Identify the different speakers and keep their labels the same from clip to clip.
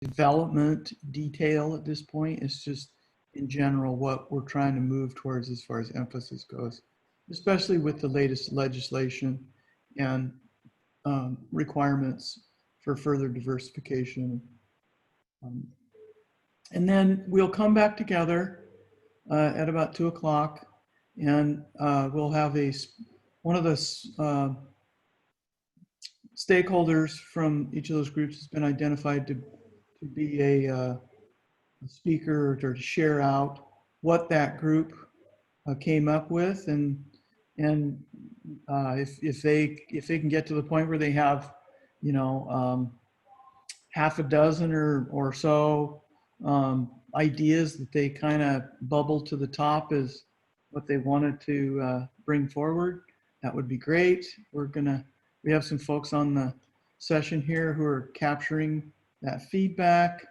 Speaker 1: development detail at this point. It's just in general what we're trying to move towards as far as emphasis goes, especially with the latest legislation and requirements for further diversification. And then we'll come back together at about 2 o'clock, and we'll have one of the stakeholders from each of those groups has been identified to be a speaker or to share out what that group came up with, and if they can get to the point where they have, you know, half a dozen or so ideas that they kind of bubble to the top as what they wanted to bring forward, that would be great. We have some folks on the session here who are capturing that feedback,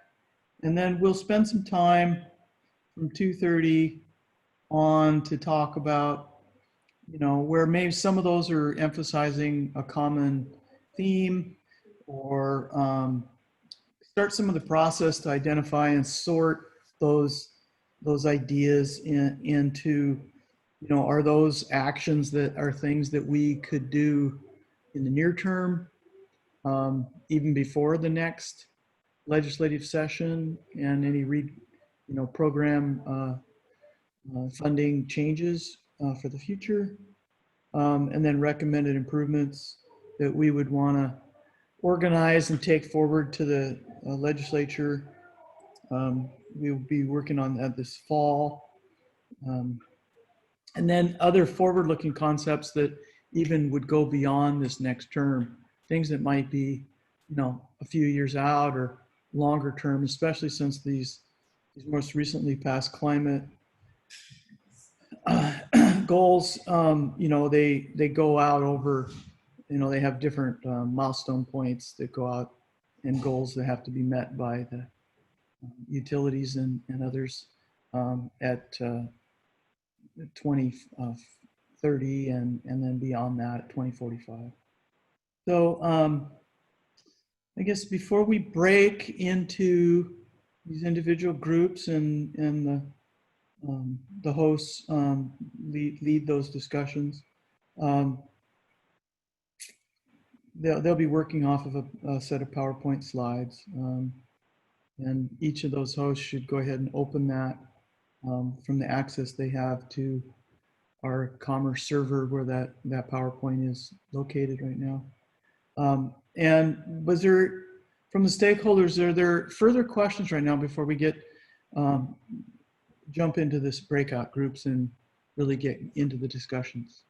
Speaker 1: and then we'll spend some time from 2:30 on to talk about, you know, where maybe some of those are emphasizing a common theme, or start some of the process to identify and sort those ideas into, you know, are those actions that are things that we could do in the near term, even before the next legislative session and any program funding changes for the future, and then recommended improvements that we would want to organize and take forward to the legislature. We will be working on that this fall. And then other forward-looking concepts that even would go beyond this next term, things that might be, you know, a few years out or longer term, especially since these most recently passed climate goals, you know, they go out over, you know, they have different milestone points that go out and goals that have to be met by the utilities and others at 2030 and then beyond that at 2045. So I guess before we break into these individual groups and the hosts lead those discussions, they'll be working off of a set of PowerPoint slides, and each of those hosts should go ahead and open that from the access they have to our Commerce server where that PowerPoint is located right now. And was there, from the stakeholders, are there further questions right now before we jump into this breakout groups and really get into the discussions?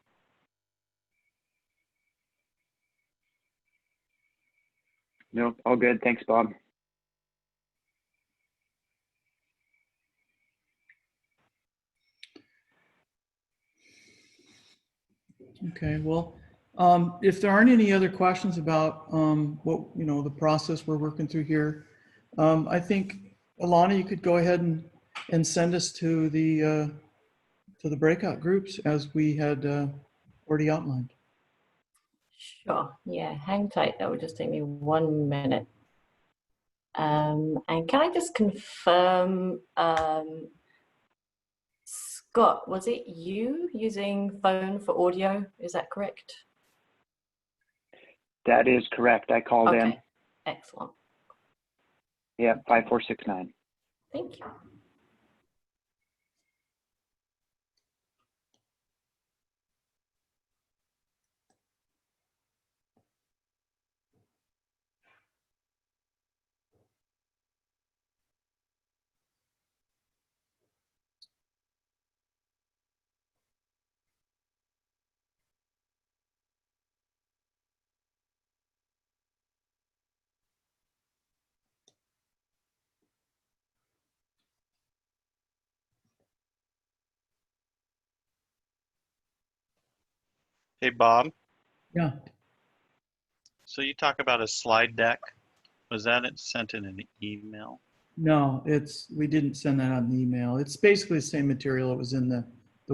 Speaker 2: No, all good. Thanks, Bob.
Speaker 1: Okay, well, if there aren't any other questions about what, you know, the process we're working through here, I think, Alana, you could go ahead and send us to the breakout groups as we had already outlined.
Speaker 3: Sure, yeah, hang tight. That would just take me 1 minute. And can I just confirm, Scott, was it you using phone for audio? Is that correct?
Speaker 2: That is correct. I called in.
Speaker 3: Excellent.
Speaker 2: Yeah, 5469.
Speaker 3: Thank you.
Speaker 4: Hey, Bob.
Speaker 1: Yeah.
Speaker 4: So you talk about a slide deck. Was that sent in an email?
Speaker 1: No, we didn't send that out in the email. It's basically the same material that was in the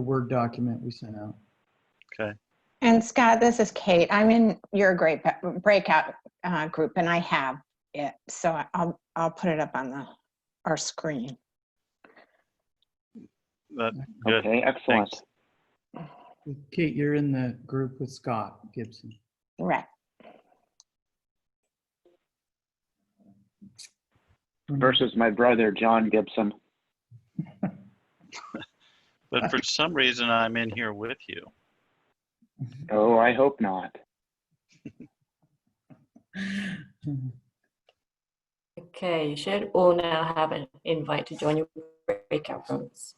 Speaker 1: Word document we sent out.
Speaker 4: Okay.
Speaker 5: And Scott, this is Kate. I'm in your great breakout group, and I have it. So I'll put it up on our screen.
Speaker 4: That, good.
Speaker 2: Okay, excellent.
Speaker 4: Thanks.
Speaker 1: Kate, you're in the group with Scott Gibson.
Speaker 5: Right.
Speaker 2: Versus my brother, John Gibson.
Speaker 4: But for some reason, I'm in here with you.
Speaker 2: Oh, I hope not.
Speaker 3: Okay, you should all now have an invite to join your breakout rooms.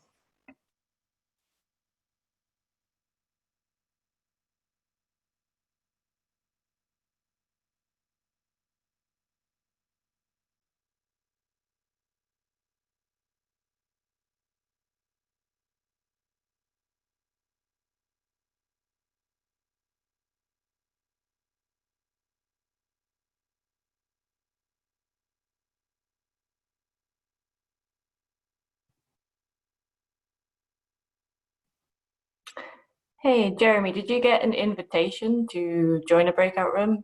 Speaker 3: Hey, Jeremy, did you get an invitation to join a breakout room?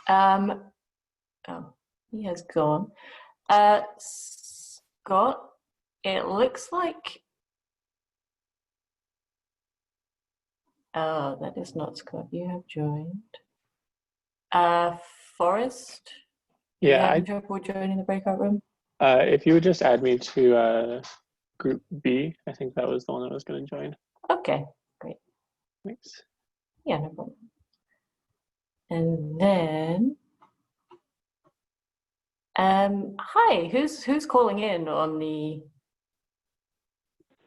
Speaker 3: Oh, he has gone. Scott, it looks like, oh, that is not Scott. You have joined. Forrest, you
Speaker 6: Yeah,
Speaker 3: having trouble joining the breakout room?
Speaker 6: if you would just add me to group B, I think that was the one I was going to join.
Speaker 3: Okay, great.
Speaker 6: Thanks.
Speaker 3: Yeah, no problem. And then, hi, who's calling in on the?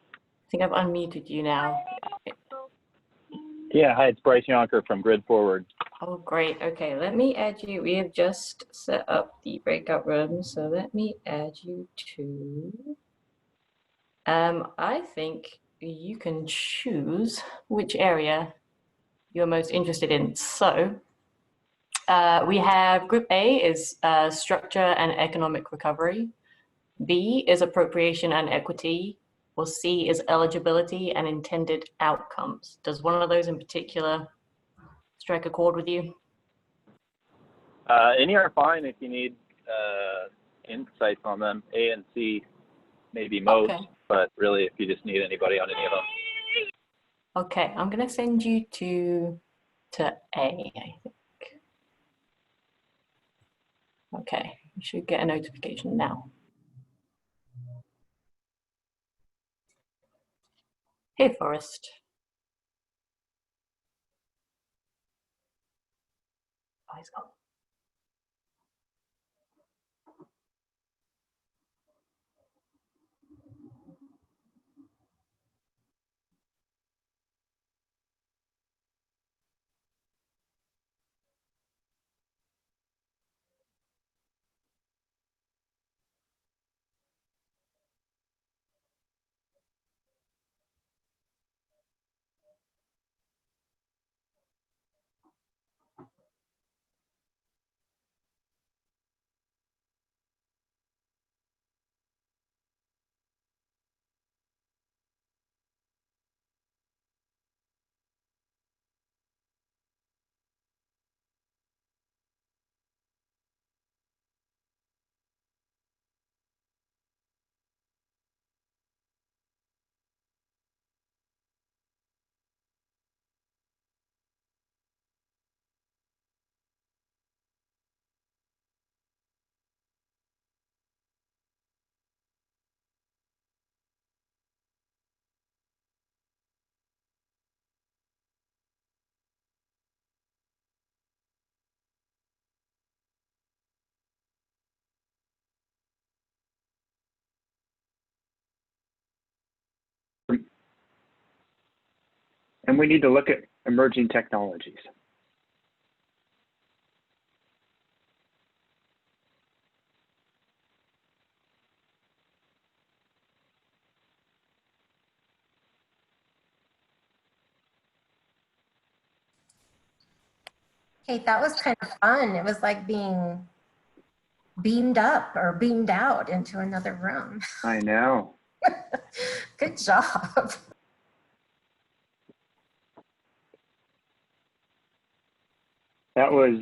Speaker 3: I think I've unmuted you now.
Speaker 7: Yeah, hi, it's Bryce Yonker from Grid Forward.
Speaker 3: Oh, great. Okay, let me add you. We have just set up the breakout room, so let me add you to. I think you can choose which area you're most interested in. So we have Group A is structure and economic recovery. B is appropriation and equity. Or C is eligibility and intended outcomes. Does one of those in particular strike a chord with you?
Speaker 7: Any are fine if you need insights on them. A and C maybe most,
Speaker 3: Okay.
Speaker 7: but really if you just need anybody on any of them.
Speaker 3: Okay, I'm gonna send you to A, I think. Okay, you should get a notification now. Hey, Forrest. Oh, he's gone.
Speaker 2: And we need to look at emerging technologies.
Speaker 8: Kate, that was kind of fun. It was like being beamed up or beamed out into another room.
Speaker 2: I know.
Speaker 8: Good job.
Speaker 2: That was,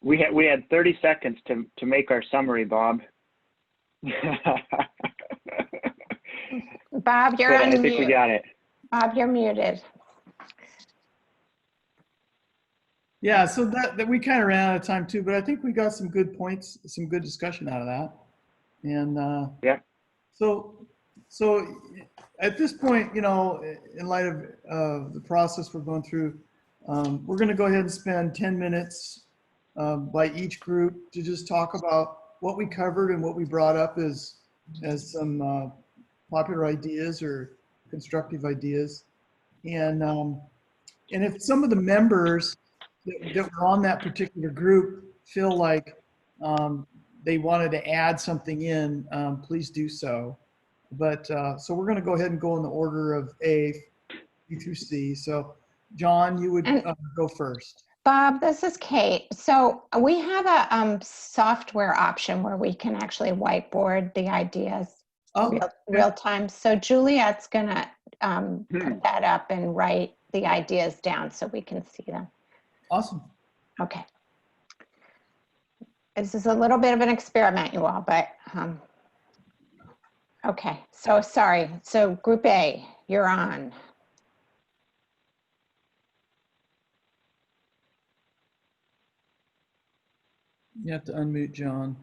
Speaker 2: we had 30 seconds to make our summary, Bob.
Speaker 5: Bob, you're
Speaker 2: But I
Speaker 5: on
Speaker 2: think we
Speaker 5: mute.
Speaker 2: got it.
Speaker 5: Bob, you're muted.
Speaker 1: Yeah, so that we kind of ran out of time too, but I think we got some good points, some good discussion out of that. And
Speaker 2: Yeah.
Speaker 1: so at this point, you know, in light of the process we're going through, we're going to go ahead and spend 10 minutes by each group to just talk about what we covered and what we brought up as some popular ideas or constructive ideas. And if some of the members that were on that particular group feel like they wanted to add something in, please do so. But so we're going to go ahead and go in the order of A, B through C. So John, you would go first.
Speaker 5: Bob, this is Kate. So we have a software option where we can actually whiteboard the ideas real time. So Juliet's gonna put that up and write the ideas down so we can see them.
Speaker 1: Awesome.
Speaker 5: Okay. This is a little bit of an experiment, you all, but okay. So sorry. So Group A, you're on.
Speaker 1: You have to unmute John.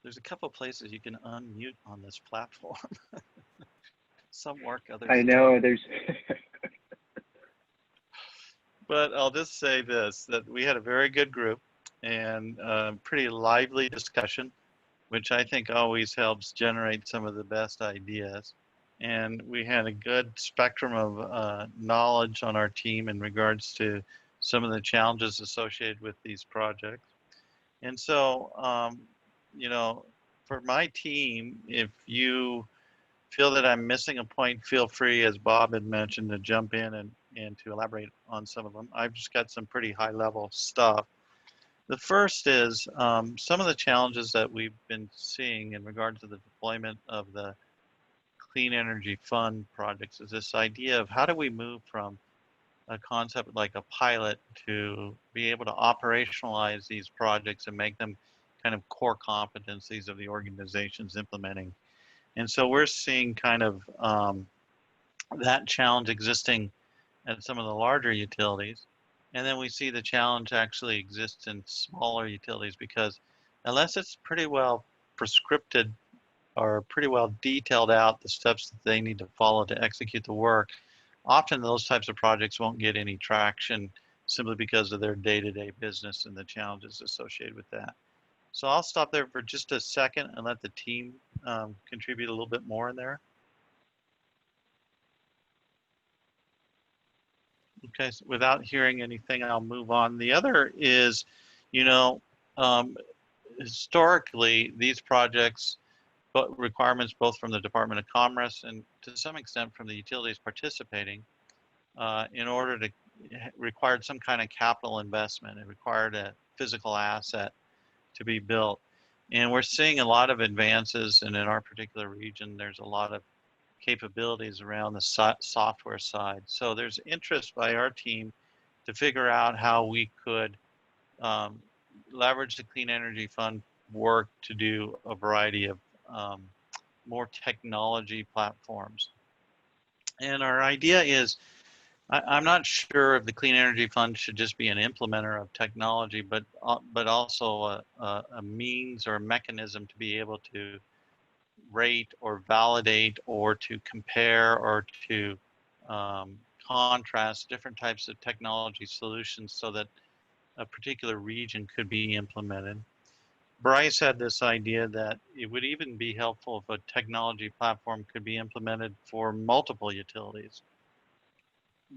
Speaker 4: There's a couple places you can unmute on this platform. Some work, others
Speaker 2: I
Speaker 4: don't.
Speaker 2: know there's.
Speaker 4: But I'll just say this, that we had a very good group and pretty lively discussion, which I think always helps generate some of the best ideas. And we had a good spectrum of knowledge on our team in regards to some of the challenges associated with these projects. And so, you know, for my team, if you feel that I'm missing a point, feel free, as Bob had mentioned, to jump in and to elaborate on some of them. I've just got some pretty high level stuff. The first is some of the challenges that we've been seeing in regard to the deployment of the Clean Energy Fund projects is this idea of how do we move from a concept like a pilot to be able to operationalize these projects and make them kind of core competencies of the organizations implementing. And so we're seeing kind of that challenge existing at some of the larger utilities. And then we see the challenge actually exists in smaller utilities because unless it's pretty well prescripted or pretty well detailed out the steps that they need to follow to execute the work, often those types of projects won't get any traction simply because of their day-to-day business and the challenges associated with that. So I'll stop there for just a second and let the team contribute a little bit more in there. Okay, so without hearing anything, I'll move on. The other is, you know, historically, these projects, but requirements both from the Department of Commerce and to some extent from the utilities participating, in order to required some kind of capital investment. It required a physical asset to be built. And we're seeing a lot of advances, and in our particular region, there's a lot of capabilities around the software side. So there's interest by our team to figure out how we could leverage the Clean Energy Fund work to do a variety of more technology platforms. And our idea is, I'm not sure if the Clean Energy Fund should just be an implementer of technology, but also a means or a mechanism to be able to rate or validate or to compare or to contrast different types of technology solutions so that a particular region could be implemented. Bryce had this idea that it would even be helpful if a technology platform could be implemented for multiple utilities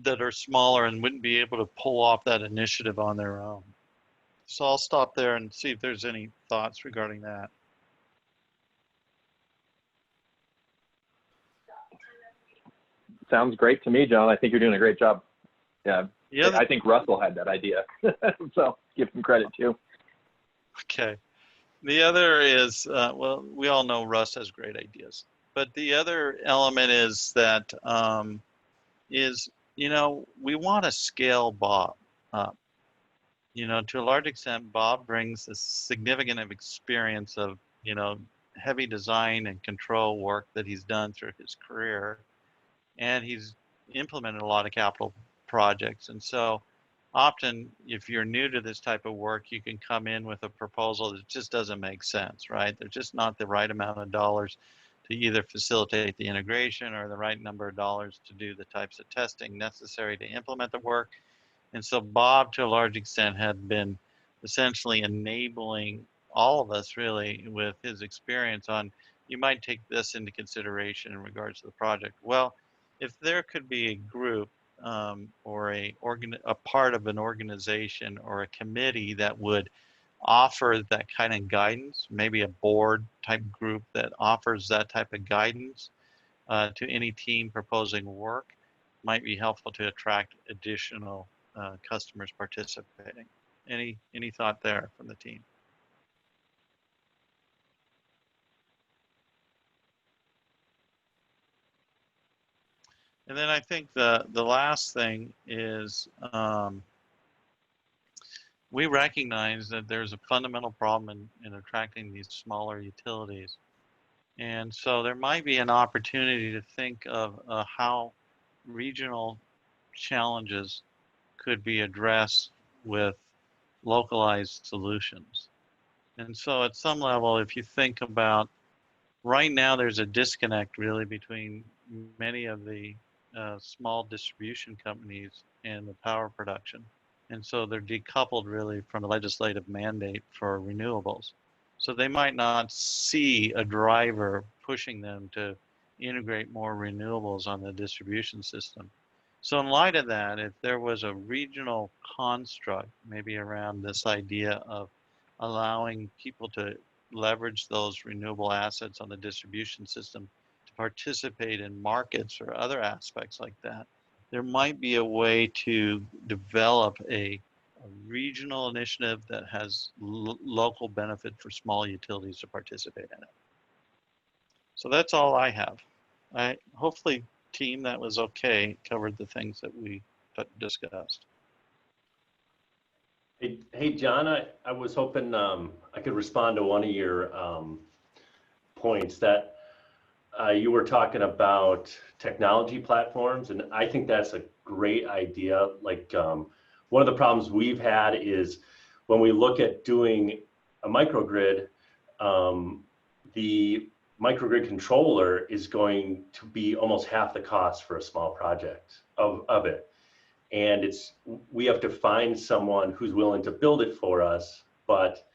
Speaker 4: that are smaller and wouldn't be able to pull off that initiative on their own. So I'll stop there and see if there's any thoughts regarding that.
Speaker 7: Sounds great to me, John. I think you're doing a great job. Yeah, I think Russell had that idea, so give him credit too.
Speaker 4: Okay. The other is, well, we all know Russ has great ideas, but the other element is that, we want to scale Bob up. To a large extent, Bob brings a significant of experience of, heavy design and control work that he's done through his career. And he's implemented a lot of capital projects. And so often, if you're new to this type of work, you can come in with a proposal that just doesn't make sense, right? There's just not the right amount of dollars to either facilitate the integration or the right number of dollars to do the types of testing necessary to implement the work. And so Bob, to a large extent, had been essentially enabling all of us really with his experience on, you might take this into consideration in regards to the project. Well, if there could be a group or a part of an organization or a committee that would offer that kind of guidance, maybe a board type group that offers that type of guidance to any team proposing work, might be helpful to attract additional customers participating. Any thought there from the team? And then I think the last thing is we recognize that there's a fundamental problem in attracting these smaller utilities. And so there might be an opportunity to think of how regional challenges could be addressed with localized solutions. And so at some level, if you think about right now, there's a disconnect really between many of the small distribution companies and the power production. And so they're decoupled really from the legislative mandate for renewables. So they might not see a driver pushing them to integrate more renewables on the distribution system. So in light of that, if there was a regional construct, maybe around this idea of allowing people to leverage those renewable assets on the distribution system to participate in markets or other aspects like that, there might be a way to develop a regional initiative that has local benefit for small utilities to participate in it. So that's all I have. Hopefully, team, that was okay, covered the things that we discussed.
Speaker 9: Hey, John, I was hoping I could respond to one of your points that you were talking about technology platforms, and I think that's a great idea. Like one of the problems we've had is when we look at doing a microgrid, the microgrid controller is going to be almost half the cost for a small project of it. And we have to find someone who's willing to build it for us, but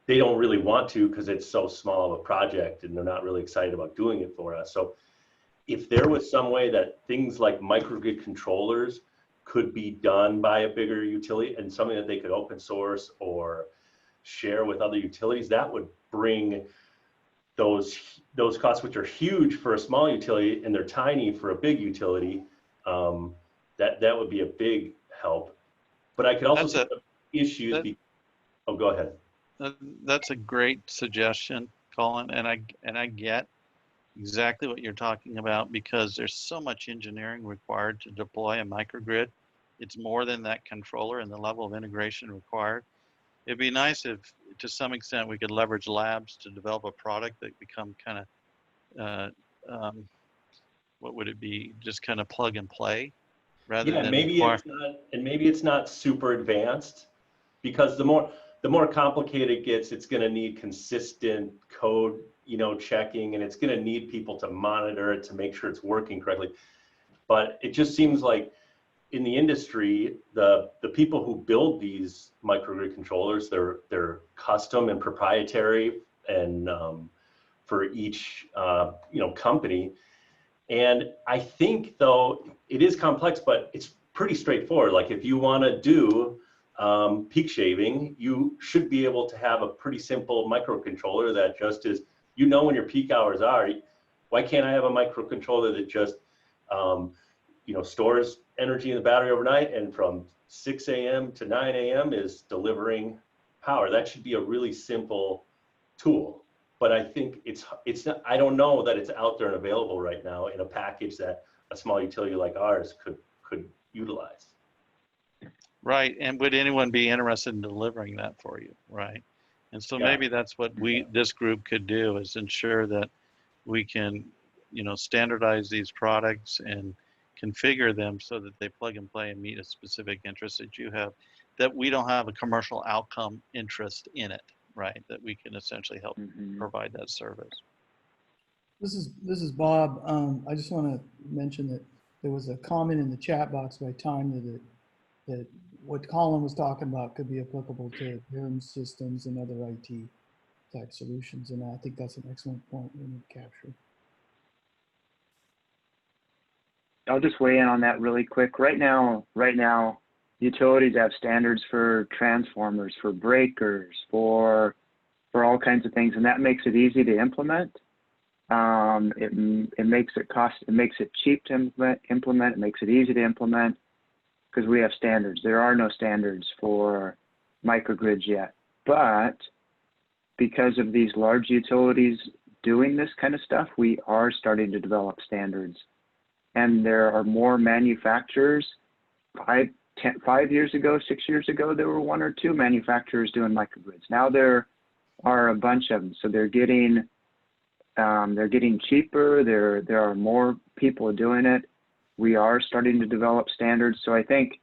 Speaker 9: they don't really want to because it's so small of a project and they're not really excited about doing it for us. So if there was some way that things like microgrid controllers could be done by a bigger utility and something that they could open source or share with other utilities, that would bring those costs, which are huge for a small utility and they're tiny for a big utility, that would be a big help. But I could also see issues. Oh, go ahead.
Speaker 4: That's a great suggestion, Colin, and I get exactly what you're talking about because there's so much engineering required to deploy a microgrid. It's more than that controller and the level of integration required. It'd be nice if, to some extent, we could leverage labs to develop a product that become kind of, what would it be? Just kind of plug and play, rather than
Speaker 9: maybe it's not super advanced, because the more complicated it gets, it's going to need consistent code, checking, and it's going to need people to monitor it to make sure it's working correctly. But it just seems like in the industry, the people who build these microgrid controllers, they're custom and proprietary, and for each company. And I think though it is complex, but it's pretty straightforward. Like if you want to do peak shaving, you should be able to have a pretty simple microcontroller that just is, when your peak hours are. Why can't I have a microcontroller that just stores energy in the battery overnight, and from 6 a.m. to 9 a.m. is delivering power? That should be a really simple tool. But I think it's not, I don't know that it's out there and available right now in a package that a small utility like ours could utilize.
Speaker 4: Right, and would anyone be interested in delivering that for you, right? And so
Speaker 9: Yeah.
Speaker 4: maybe that's what this group could do, is ensure that we can, standardize these products and configure them so that they plug and play and meet a specific interest that you have, that we don't have a commercial outcome interest in it, right? That we can essentially help provide that service.
Speaker 1: This is Bob. I just want to mention that there was a comment in the chat box by Tanya that what Colin was talking about could be applicable to their systems and other IT type solutions. And I think that's an excellent point we need to capture.
Speaker 2: I'll just weigh in on that really quick. Right now, utilities have standards for transformers, for breakers, for all kinds of things, and that makes it easy to implement. It makes it cheap to implement. It makes it easy to implement because we have standards. There are no standards for microgrids yet, but because of these large utilities doing this kind of stuff, we are starting to develop standards. And there are more manufacturers. 5 years ago, 6 years ago, there were 1 or 2 manufacturers doing microgrids. Now there are a bunch of them. So they're getting cheaper. There are more people doing it. We are starting to develop standards. So I think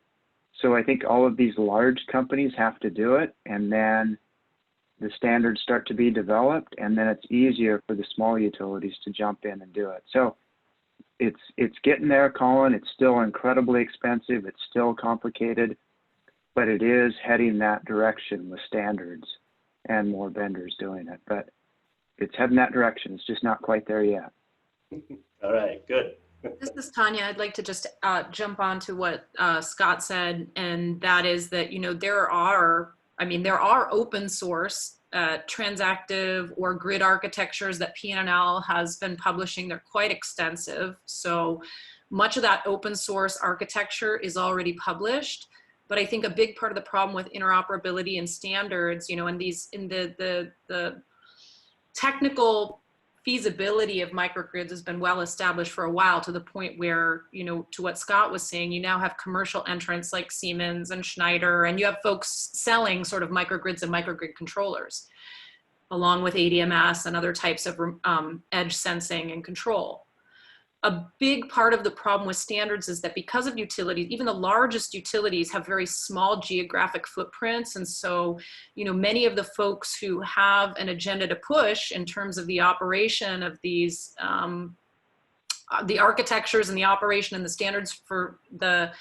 Speaker 2: all of these large companies have to do it, and then the standards start to be developed, and then it's easier for the small utilities to jump in and do it. So it's getting there, Colin. It's still incredibly expensive. It's still complicated, but it is heading that direction with standards and more vendors doing it. But it's heading that direction. It's just not quite there yet.
Speaker 9: All right, good.
Speaker 10: This is Tanya. I'd like to just jump on to what Scott said, and that is that, there are open source transactive or grid architectures that PNNL has been publishing. They're quite extensive. So much of that open source architecture is already published. But I think a big part of the problem with interoperability and standards, in the technical feasibility of microgrids has been well established for a while, to the point where, to what Scott was saying, you now have commercial entrants like Siemens and Schneider, and you have folks selling sort of microgrids and microgrid controllers, along with ADMS and other types of edge sensing and control. A big part of the problem with standards is that because of utilities, even the largest utilities have very small geographic footprints. And so, many of the folks who have an agenda to push in terms of the operation of these, the architectures and the operation and the standards for the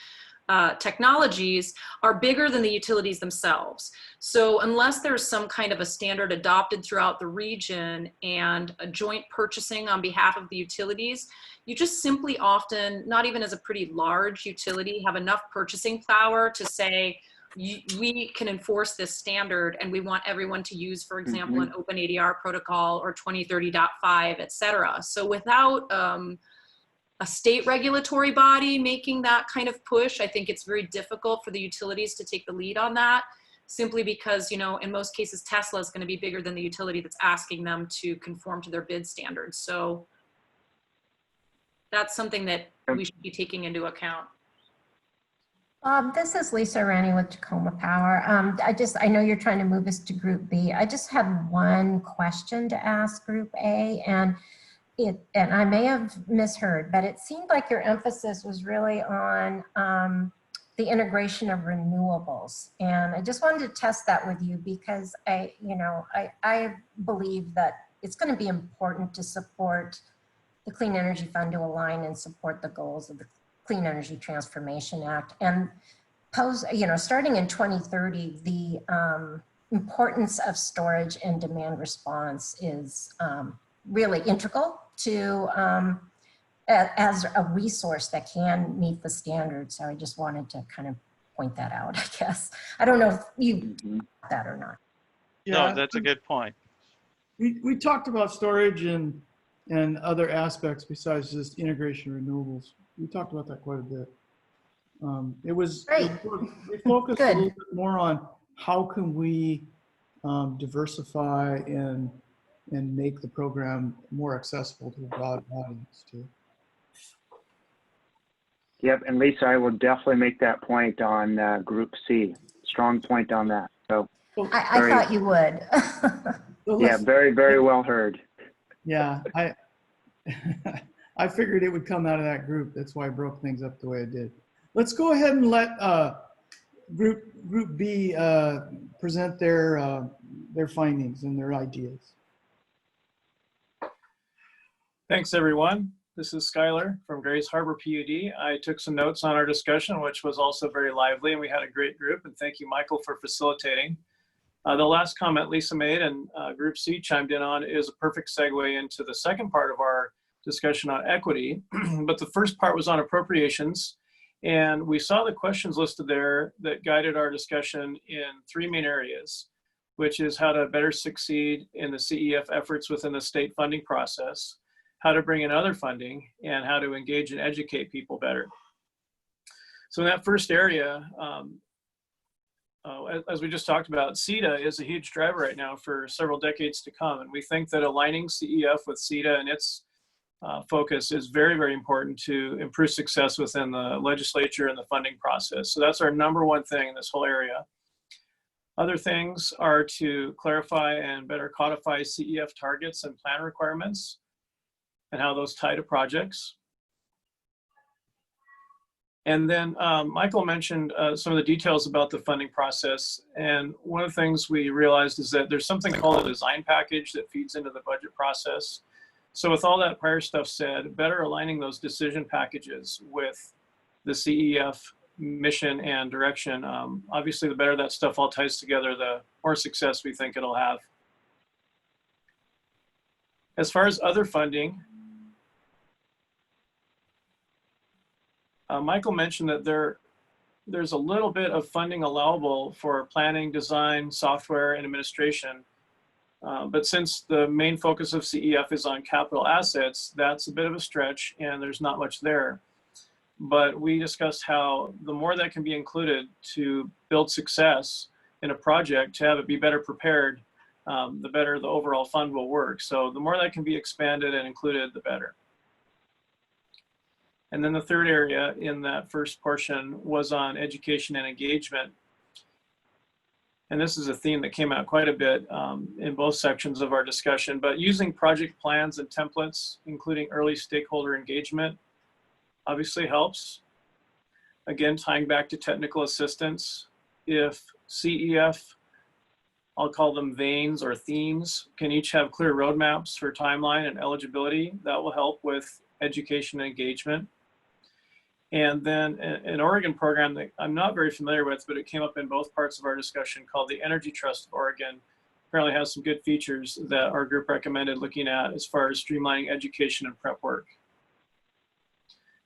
Speaker 10: technologies are bigger than the utilities themselves. So unless there's some kind of a standard adopted throughout the region and a joint purchasing on behalf of the utilities, you just simply often, not even as a pretty large utility, have enough purchasing power to say, we can enforce this standard and we want everyone to use, for example, an open ADR protocol or 2030.5, et cetera. So without a state regulatory body making that kind of push, I think it's very difficult for the utilities to take the lead on that, simply because, in most cases, Tesla is going to be bigger than the utility that's asking them to conform to their bid standards. So that's something that we should be taking into account.
Speaker 8: This is Lisa Rani with Tacoma Power. I know you're trying to move us to Group B. I just have one question to ask Group A, and I may have misheard, but it seemed like your emphasis was really on the integration of renewables. And I just wanted to test that with you because I believe that it's going to be important to support the Clean Energy Fund to align and support the goals of the Clean Energy Transformation Act. And starting in 2030, the importance of storage and demand response is really integral to as a resource that can meet the standards. So I just wanted to kind of point that out, I guess. I don't know if you that or not.
Speaker 1: Yeah,
Speaker 4: no, that's a good point.
Speaker 1: We talked about storage and other aspects besides just integration of renewables. We talked about that quite a bit. We focused a little bit more on how can we diversify and make the program more accessible to a broad audience too.
Speaker 2: Yep, and Lisa, I will definitely make that point on Group C. Strong point on that. So
Speaker 8: I thought you would.
Speaker 2: yeah, very, very well heard.
Speaker 1: Yeah, I figured it would come out of that group. That's why I broke things up the way I did. Let's go ahead and let Group B present their findings and their ideas.
Speaker 11: Thanks, everyone. This is Skylar from Grays Harbor PUD. I took some notes on our discussion, which was also very lively, and we had a great group. And thank you, Michael, for facilitating. The last comment Lisa made and Group C chimed in on is a perfect segue into the second part of our discussion on equity. But the first part was on appropriations. And we saw the questions listed there that guided our discussion in three main areas, which is how to better succeed in the CEF efforts within the state funding process, how to bring in other funding, and how to engage and educate people better. So in that first area, as we just talked about, CETA is a huge driver right now for several decades to come. And we think that aligning CEF with CETA and its focus is very, very important to improve success within the legislature and the funding process. So that's our number one thing in this whole area. Other things are to clarify and better codify CEF targets and plan requirements and how those tie to projects. And then Michael mentioned some of the details about the funding process. And one of the things we realized is that there's something called a design package that feeds into the budget process. So with all that prior stuff said, better aligning those decision packages with the CEF mission and direction. Obviously, the better that stuff all ties together, the more success we think it'll have. As far as other funding, Michael mentioned that there's a little bit of funding allowable for planning, design, software, and administration. But since the main focus of CEF is on capital assets, that's a bit of a stretch and there's not much there. But we discussed how the more that can be included to build success in a project, to have it be better prepared, the better the overall fund will work. So the more that can be expanded and included, the better. And then the third area in that first portion was on education and engagement. And this is a theme that came out quite a bit in both sections of our discussion, but using project plans and templates, including early stakeholder engagement, obviously helps. Again, tying back to technical assistance, if CEF, I'll call them veins or themes, can each have clear roadmaps for timeline and eligibility, that will help with education and engagement. And then an Oregon program that I'm not very familiar with, but it came up in both parts of our discussion, called the Energy Trust of Oregon. Apparently has some good features that our group recommended looking at as far as streamlining education and prep work.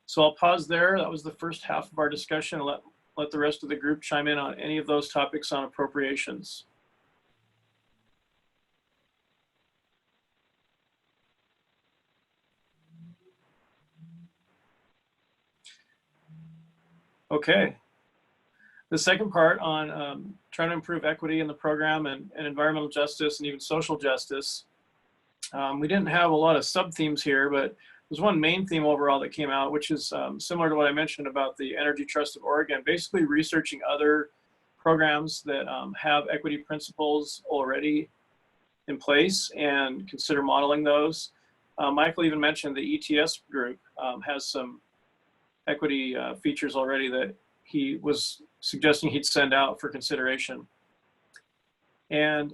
Speaker 11: So I'll pause there. That was the first half of our discussion. Let the rest of the group chime in on any of those topics on appropriations. Okay. The second part on trying to improve equity in the program and environmental justice and even social justice. We didn't have a lot of sub-themes here, but there's one main theme overall that came out, which is similar to what I mentioned about the Energy Trust of Oregon, basically researching other programs that have equity principles already in place and consider modeling those. Michael even mentioned the ETS group has some equity features already that he was suggesting he'd send out for consideration. And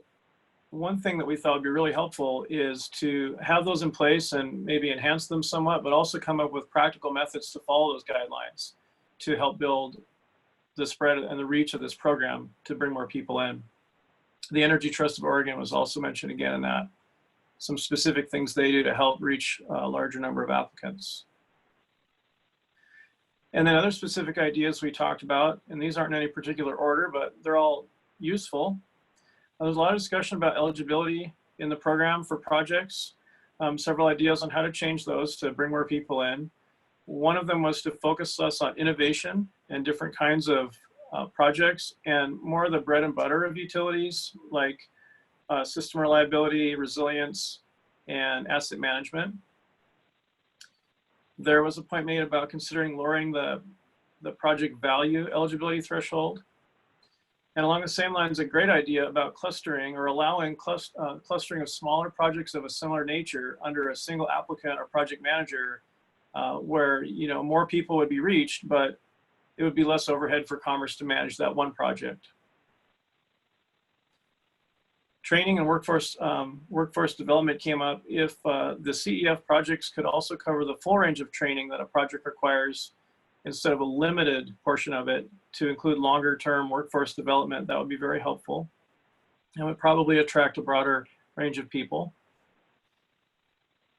Speaker 11: one thing that we thought would be really helpful is to have those in place and maybe enhance them somewhat, but also come up with practical methods to follow those guidelines to help build the spread and the reach of this program to bring more people in. The Energy Trust of Oregon was also mentioned again in that. Some specific things they do to help reach a larger number of applicants. And then other specific ideas we talked about, and these aren't in any particular order, but they're all useful. There's a lot of discussion about eligibility in the program for projects, several ideas on how to change those to bring more people in. One of them was to focus less on innovation and different kinds of projects and more of the bread and butter of utilities, like system reliability, resilience, and asset management. There was a point made about considering lowering the project value eligibility threshold. And along the same lines, a great idea about clustering or allowing clustering of smaller projects of a similar nature under a single applicant or project manager, where more people would be reached, but it would be less overhead for Commerce to manage that one project. Training and workforce development came up. If the CEF projects could also cover the full range of training that a project requires, instead of a limited portion of it, to include longer term workforce development, that would be very helpful and would probably attract a broader range of people.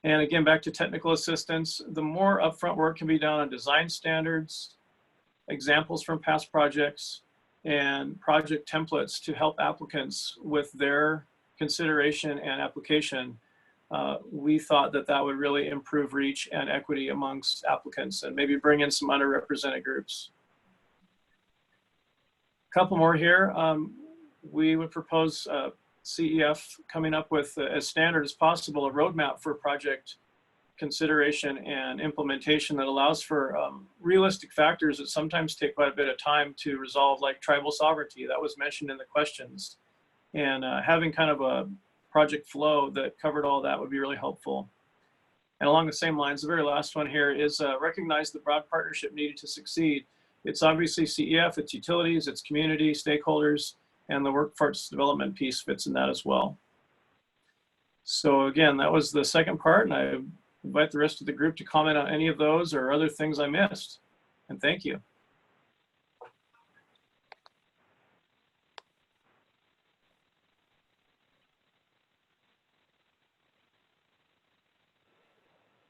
Speaker 11: And again, back to technical assistance, the more upfront work can be done on design standards, examples from past projects, and project templates to help applicants with their consideration and application. We thought that would really improve reach and equity amongst applicants and maybe bring in some underrepresented groups. A couple more here. We would propose CEF coming up with, as standard as possible, a roadmap for project consideration and implementation that allows for realistic factors that sometimes take quite a bit of time to resolve, like tribal sovereignty that was mentioned in the questions. And having kind of a project flow that covered all that would be really helpful. And along the same lines, the very last one here is recognize the broad partnership needed to succeed. It's obviously CEF, it's utilities, it's community, stakeholders, and the workforce development piece fits in that as well. So again, that was the second part, and I invite the rest of the group to comment on any of those or other things I missed. And thank you.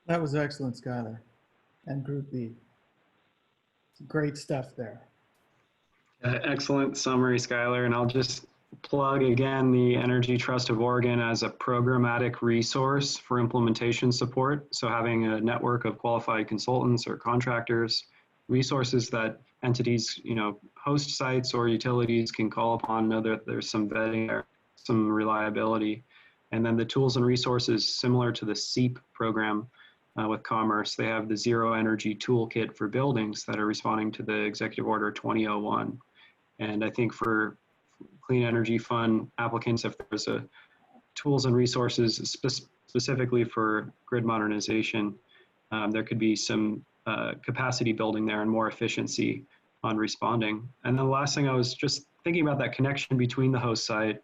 Speaker 1: That was excellent, Skylar, and Group B. Great stuff there.
Speaker 12: Excellent summary, Skylar. And I'll just plug again the Energy Trust of Oregon as a programmatic resource for implementation support. So having a network of qualified consultants or contractors, resources that entities, host sites or utilities can call upon, know that there's some vetting there, some reliability. And then the tools and resources similar to the SEEP program with Commerce. They have the Zero Energy Toolkit for buildings that are responding to the Executive Order 2001. And I think for Clean Energy Fund applicants, if there's a tools and resources specifically for grid modernization, there could be some capacity building there and more efficiency on responding. And then the last thing, I was just thinking about that connection between the host site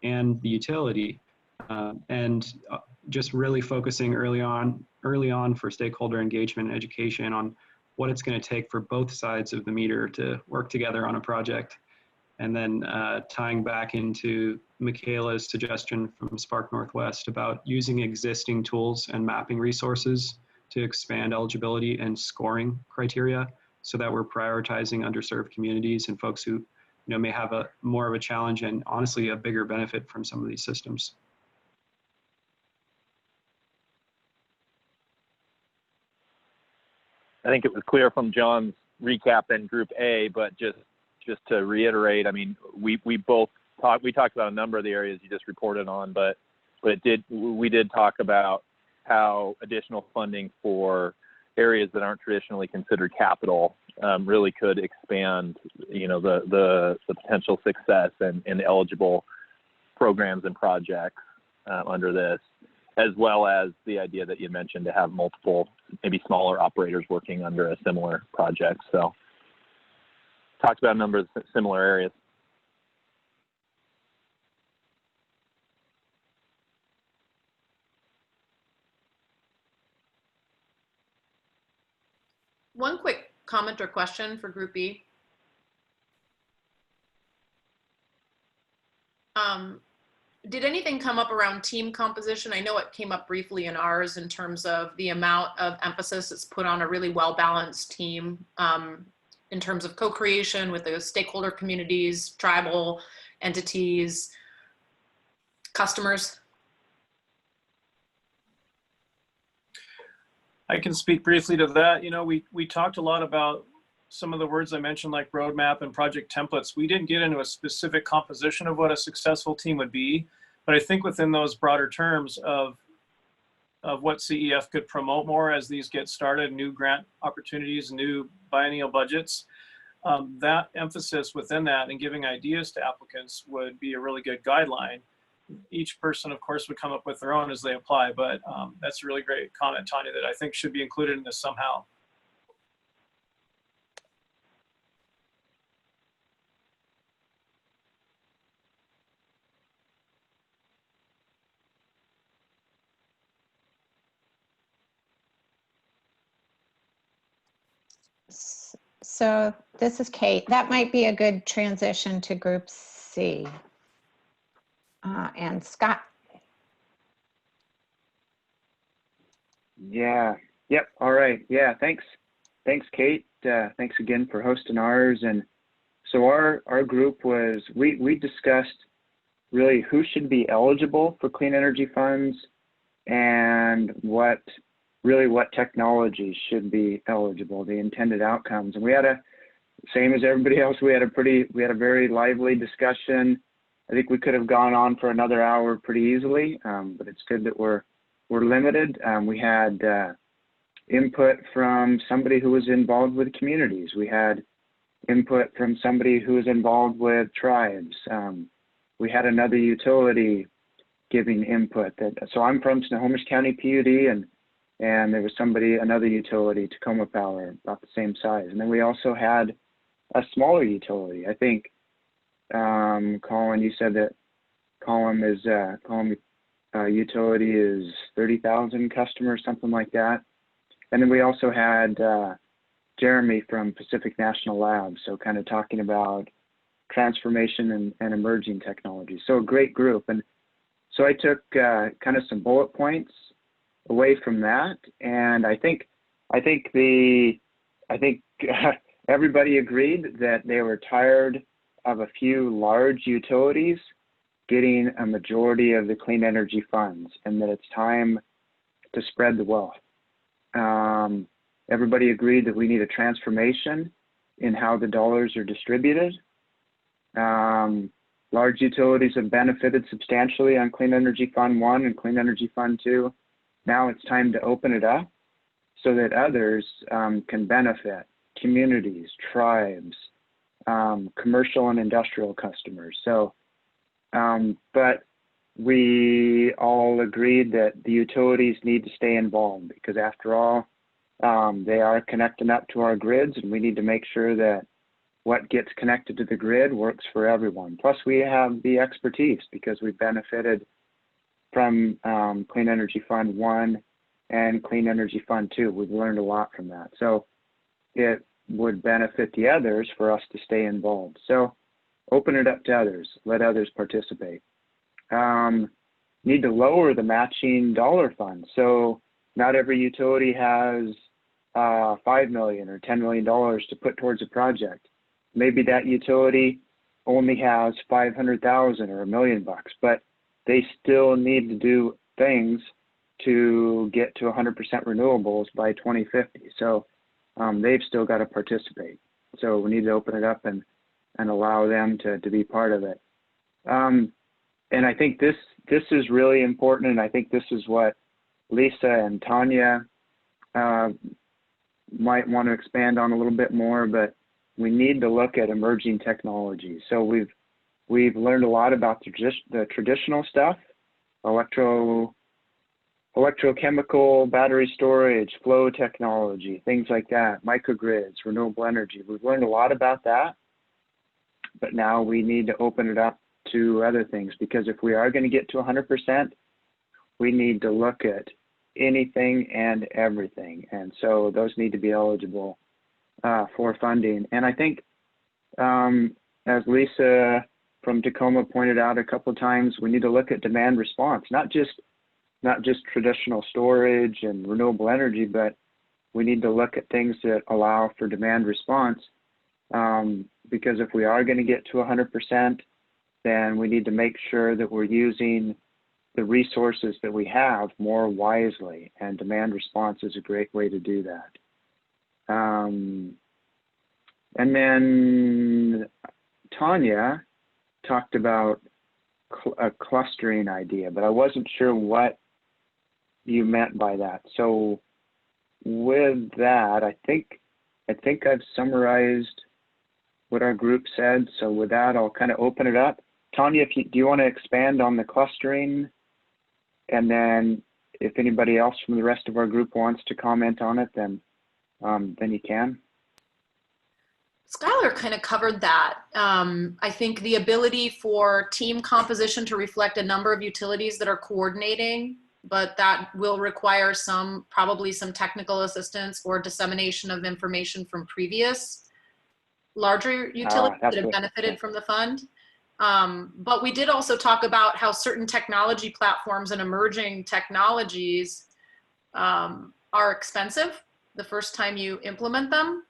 Speaker 12: and the utility, and just really focusing early on for stakeholder engagement and education on what it's going to take for both sides of the meter to work together on a project. And then tying back into Michaela's suggestion from Spark Northwest about using existing tools and mapping resources to expand eligibility and scoring criteria so that we're prioritizing underserved communities and folks who may have more of a challenge and honestly a bigger benefit from some of these systems.
Speaker 7: I think it was clear from John's recap in Group A, but just to reiterate, I mean, we talked about a number of the areas you just reported on, but we did talk about how additional funding for areas that aren't traditionally considered capital really could expand, the potential success and eligible programs and projects under this, as well as the idea that you mentioned to have multiple, maybe smaller operators working under a similar project. So talked about a number of similar areas.
Speaker 10: One quick comment or question for Group B. Did anything come up around team composition? I know it came up briefly in ours in terms of the amount of emphasis that's put on a really well-balanced team in terms of co-creation with the stakeholder communities, tribal entities, customers.
Speaker 11: I can speak briefly to that. We talked a lot about some of the words I mentioned, like roadmap and project templates. We didn't get into a specific composition of what a successful team would be, But I think within those broader terms of what CEF could promote more as these get started, new grant opportunities, new biennial budgets, that emphasis within that and giving ideas to applicants would be a really good guideline. Each person, of course, would come up with their own as they apply, but that's a really great comment, Tanya, that I think should be included in this somehow.
Speaker 5: So this is Kate. That might be a good transition to Group C. And Scott.
Speaker 2: Yeah. Yep. All right. Yeah. Thanks. Thanks, Kate. Thanks again for hosting ours. And so our group was, we discussed really who should be eligible for clean energy funds and what technologies should be eligible, the intended outcomes. And we had same as everybody else, we had a very lively discussion. I think we could have gone on for another hour pretty easily, but it's good that we're limited. We had input from somebody who was involved with communities. We had input from somebody who was involved with tribes. We had another utility giving input. So I'm from Snohomish County PUD, and there was another utility, Tacoma Power, about the same size. And then we also had a smaller utility. I think, Colin, you said that Colin utility is 30,000 customers, something like that. And then we also had Jeremy from Pacific National Labs, so kind of talking about transformation and emerging technologies. So a great group. And so I took kind of some bullet points away from that, and I think everybody agreed that they were tired of a few large utilities getting a majority of the clean energy funds, and that it's time to spread the wealth. Everybody agreed that we need a transformation in how the dollars are distributed. Large utilities have benefited substantially on Clean Energy Fund 1 and Clean Energy Fund 2. Now it's time to open it up so that others can benefit, communities, tribes, commercial and industrial customers. So, but we all agreed that the utilities need to stay involved because after all, they are connecting up to our grids, and we need to make sure that what gets connected to the grid works for everyone. Plus we have the expertise because we benefited from Clean Energy Fund 1 and Clean Energy Fund 2. We've learned a lot from that. So it would benefit the others for us to stay involved. So open it up to others, let others participate. Need to lower the matching dollar fund. So not every utility has $5 million or $10 million to put towards a project. Maybe that utility only has 500,000 or $1 million, but they still need to do things to get to 100% renewables by 2050. So they've still got to participate. So we need to open it up and allow them to be part of it. And I think this is really important, and I think this is what Lisa and Tanya might want to expand on a little bit more, but we need to look at emerging technologies. So we've learned a lot about the traditional stuff, electrochemical, battery storage, flow technology, things like that, microgrids, renewable energy. We've learned a lot about that, but now we need to open it up to other things, because if we are going to get to 100%, we need to look at anything and everything. And so those need to be eligible for funding. And I think, as Lisa from Tacoma pointed out a couple of times, we need to look at demand response, not just traditional storage and renewable energy, but we need to look at things that allow for demand response. Because if we are going to get to 100%, then we need to make sure that we're using the resources that we have more wisely, and demand response is a great way to do that. And then Tanya talked about a clustering idea, but I wasn't sure what you meant by that. So with that, I think I've summarized what our group said. So with that, I'll kind of open it up. Tanya, do you want to expand on the clustering? And then if anybody else from the rest of our group wants to comment on it, then you can.
Speaker 10: Skylar kind of covered that. I think the ability for team composition to reflect a number of utilities that are coordinating, but that will require probably some technical assistance or dissemination of information from previous larger utilities that have benefited from the fund. But we did also talk about how certain technology platforms and emerging technologies are expensive the first time you implement them,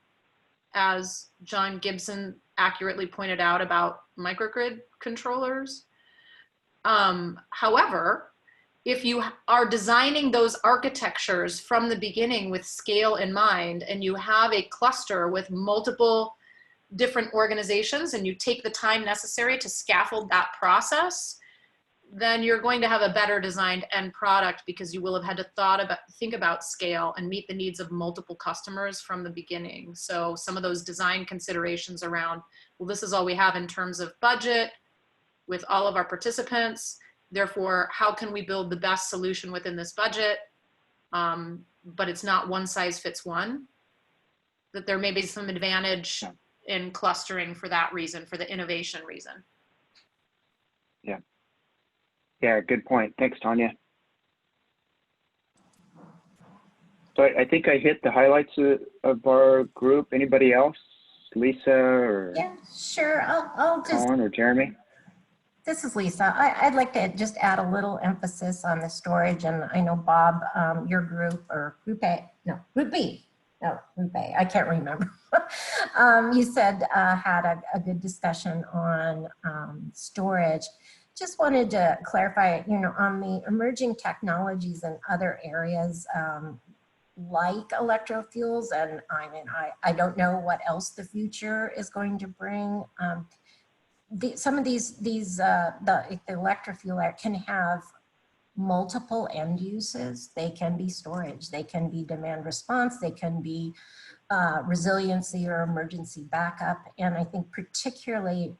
Speaker 10: as John Gibson accurately pointed out about microgrid controllers. However, if you are designing those architectures from the beginning with scale in mind, and you have a cluster with multiple different organizations, and you take the time necessary to scaffold that process, then you're going to have a better designed end product, because you will have had to think about scale and meet the needs of multiple customers from the beginning. So some of those design considerations around, well, this is all we have in terms of budget with all of our participants. Therefore, how can we build the best solution within this budget? But it's not one size fits one. That there may be some advantage in clustering for that reason, for the innovation reason.
Speaker 2: Yeah. Yeah, good point. Thanks, Tanya. So I think I hit the highlights of our group. Anybody else? Lisa or
Speaker 8: Yeah, sure. I'll just.
Speaker 2: Colin or Jeremy?
Speaker 8: This is Lisa. I'd like to just add a little emphasis on the storage. And I know, Bob, your group, or Group A, no, Group B. No, Group A, I can't remember. You said had a good discussion on storage. Just wanted to clarify, on the emerging technologies in other areas like electrofuels, and I mean, I don't know what else the future is going to bring. Some of these the electrofuel can have multiple end uses. They can be storage, they can be demand response, they can be resiliency or emergency backup. And I think particularly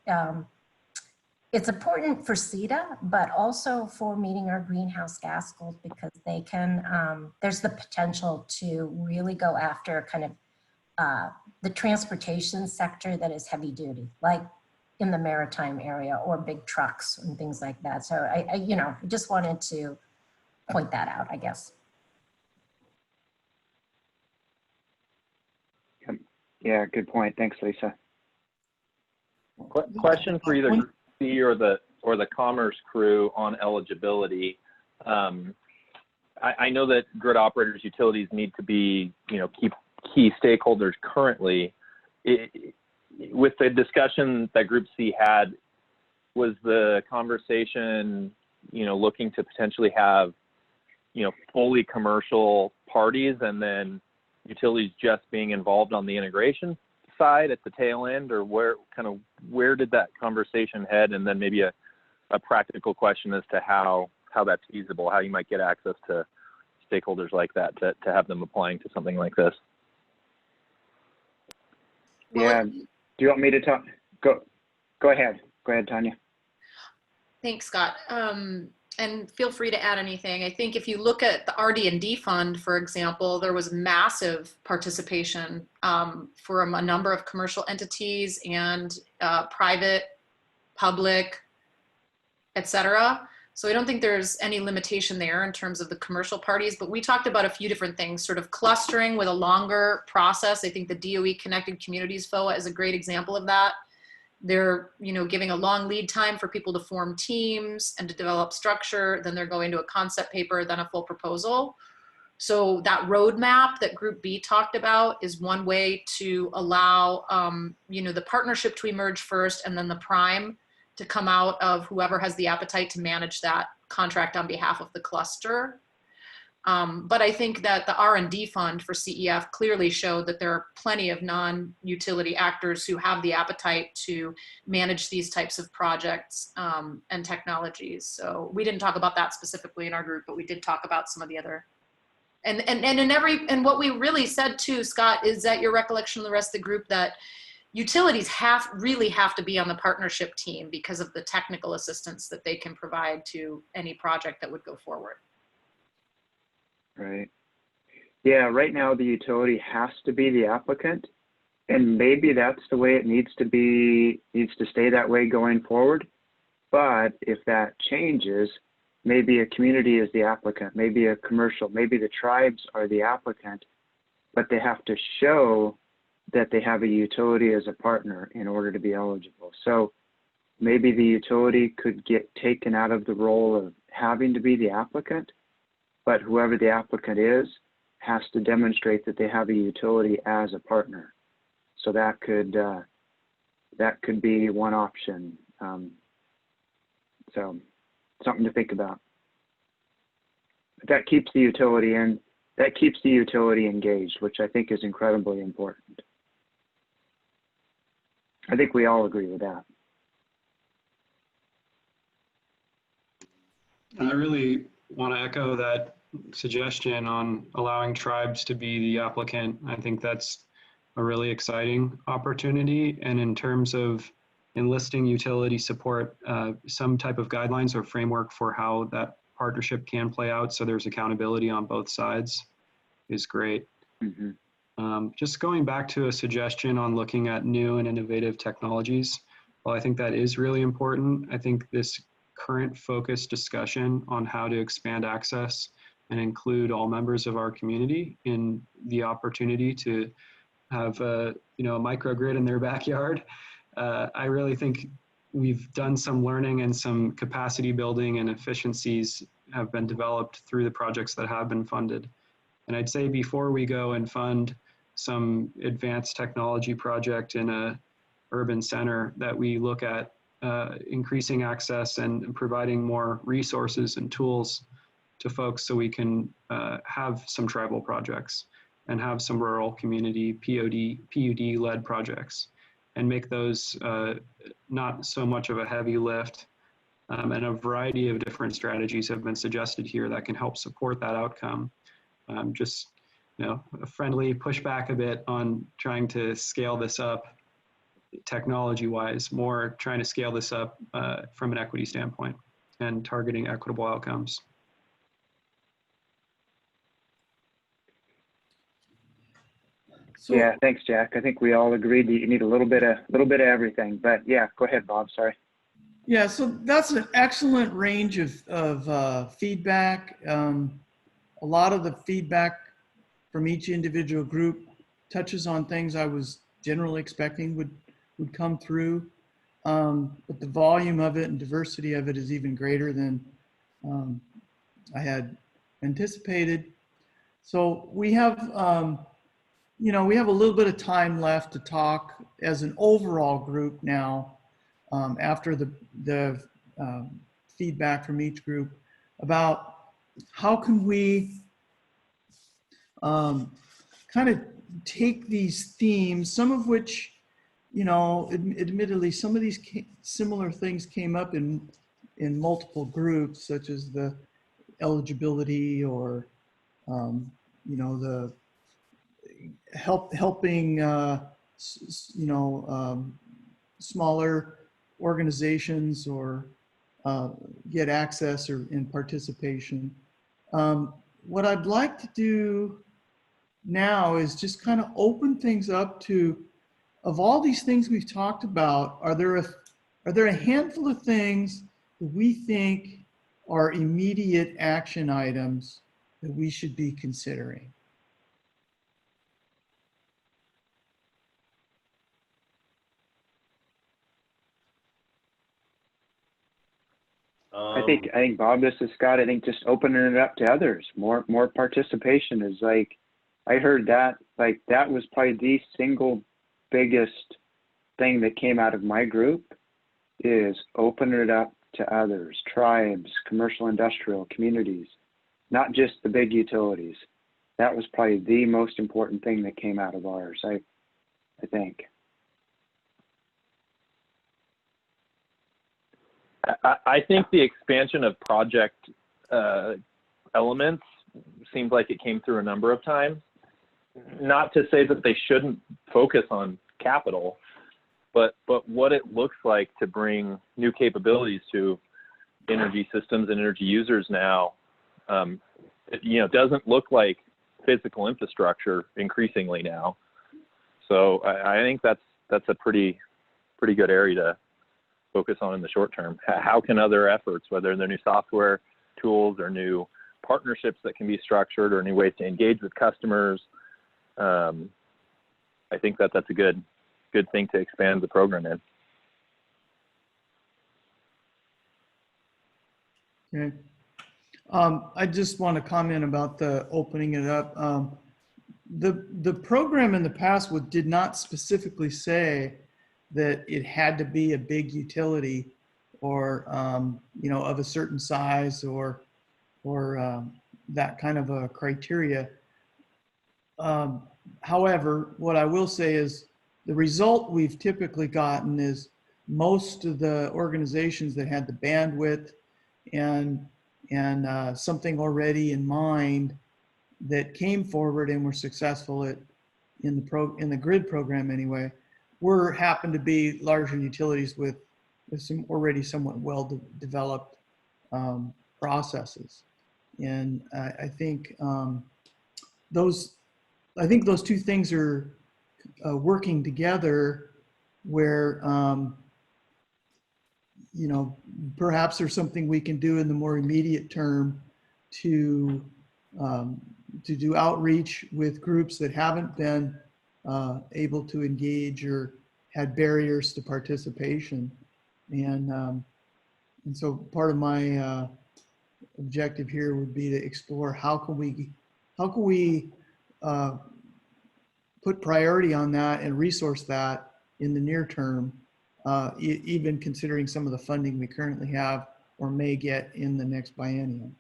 Speaker 8: it's important for CETA, but also for meeting our greenhouse gas goals, because they can, there's the potential to really go after kind of the transportation sector that is heavy duty, like in the maritime area, or big trucks and things like that. So I just wanted to point that out, I guess.
Speaker 2: Yeah, good point. Thanks, Lisa.
Speaker 7: Question for either Group C or the Commerce crew on eligibility. I know that grid operators, utilities need to be, key stakeholders currently. With the discussion that Group C had, was the conversation, looking to potentially have, fully commercial parties, and then utilities just being involved on the integration side at the tail end, or where did that conversation head? And then maybe a practical question as to how that's feasible, how you might get access to stakeholders like that to have them applying to something like this.
Speaker 2: Yeah. Do you want me to talk? Go ahead. Go ahead, Tanya.
Speaker 10: Thanks, Scott. And feel free to add anything. I think if you look at the RD&D fund, for example, there was massive participation from a number of commercial entities and private, public, et cetera. So I don't think there's any limitation there in terms of the commercial parties, but we talked about a few different things, sort of clustering with a longer process. I think the DOE Connected Communities FOA is a great example of that. They're, giving a long lead time for people to form teams and to develop structure. Then they're going to a concept paper, then a full proposal. So that roadmap that Group B talked about is one way to allow, the partnership to emerge first, and then the prime to come out of whoever has the appetite to manage that contract on behalf of the cluster. But I think that the R&D fund for CEF clearly showed that there are plenty of non-utility actors who have the appetite to manage these types of projects and technologies. So we didn't talk about that specifically in our group, but we did talk about some of the other. And what we really said too, Scott, is that your recollection of the rest of the group that utilities really have to be on the partnership team because of the technical assistance that they can provide to any project that would go forward.
Speaker 2: Right. Yeah, right now the utility has to be the applicant, and maybe that's the way it needs to stay that way going forward. But if that changes, maybe a community is the applicant, maybe a commercial, maybe the tribes are the applicant, but they have to show that they have a utility as a partner in order to be eligible. So maybe the utility could get taken out of the role of having to be the applicant, but whoever the applicant is has to demonstrate that they have a utility as a partner. So that could be one option. So something to think about. But that keeps the utility engaged, which I think is incredibly important. I think we all agree with that.
Speaker 12: I really want to echo that suggestion on allowing tribes to be the applicant. I think that's a really exciting opportunity. And in terms of enlisting utility support, some type of guidelines or framework for how that partnership can play out so there's accountability on both sides is great.
Speaker 2: Mm-hmm.
Speaker 12: Just going back to a suggestion on looking at new and innovative technologies, well, I think that is really important. I think this current focused discussion on how to expand access and include all members of our community in the opportunity to have a microgrid in their backyard. I really think we've done some learning and some capacity building and efficiencies have been developed through the projects that have been funded. And I'd say before we go and fund some advanced technology project in a urban center, that we look at increasing access and providing more resources and tools to folks so we can have some tribal projects and have some rural community PUD-led projects and make those not so much of a heavy lift. And a variety of different strategies have been suggested here that can help support that outcome. Just a friendly pushback a bit on trying to scale this up technology-wise, more trying to scale this up from an equity standpoint and targeting equitable outcomes.
Speaker 1: So,
Speaker 2: yeah, thanks, Jack. I think we all agreed that you need a little bit of everything. But yeah, go ahead, Bob. Sorry.
Speaker 1: yeah, so that's an excellent range of feedback. A lot of the feedback from each individual group touches on things I was generally expecting would come through. But the volume of it and diversity of it is even greater than I had anticipated. So we have, we have a little bit of time left to talk as an overall group now, after the feedback from each group about how can we kind of take these themes, some of which, admittedly, some of these similar things came up in multiple groups, such as the eligibility or, the helping, smaller organizations or get access or in participation. What I'd like to do now is just kind of open things up to, of all these things we've talked about, are there a handful of things that we think are immediate action items that we should be considering?
Speaker 2: I think Bob, this is Scott. I think just opening it up to others, more participation is like, I heard that, like that was probably the single biggest thing that came out of my group is opening it up to others, tribes, commercial, industrial, communities. not just the big utilities. That was probably the most important thing that came out of ours, I think.
Speaker 7: I think the expansion of project elements seems like it came through a number of times. Not to say that they shouldn't focus on capital, but what it looks like to bring new capabilities to energy systems and energy users now, it doesn't look like physical infrastructure increasingly now. So I think that's a pretty good area to focus on in the short term. How can other efforts, whether they're new software tools or new partnerships that can be structured or new ways to engage with customers, I think that's a good thing to expand the program in.
Speaker 1: Okay. I just want to comment about the opening it up. The program in the past did not specifically say that it had to be a big utility or of a certain size or that kind of a criteria. However, what I will say is the result we've typically gotten is most of the organizations that had the bandwidth and something already in mind that came forward and were successful in the grid program anyway, happened to be larger utilities with some already somewhat well developed processes. And I think those two things are working together where perhaps there's something we can do in the more immediate term to do outreach with groups that haven't been able to engage or had barriers to participation. And so part of my objective here would be to explore how can we put priority on that and resource that in the near term, even considering some of the funding we currently have or may get in the next biennium.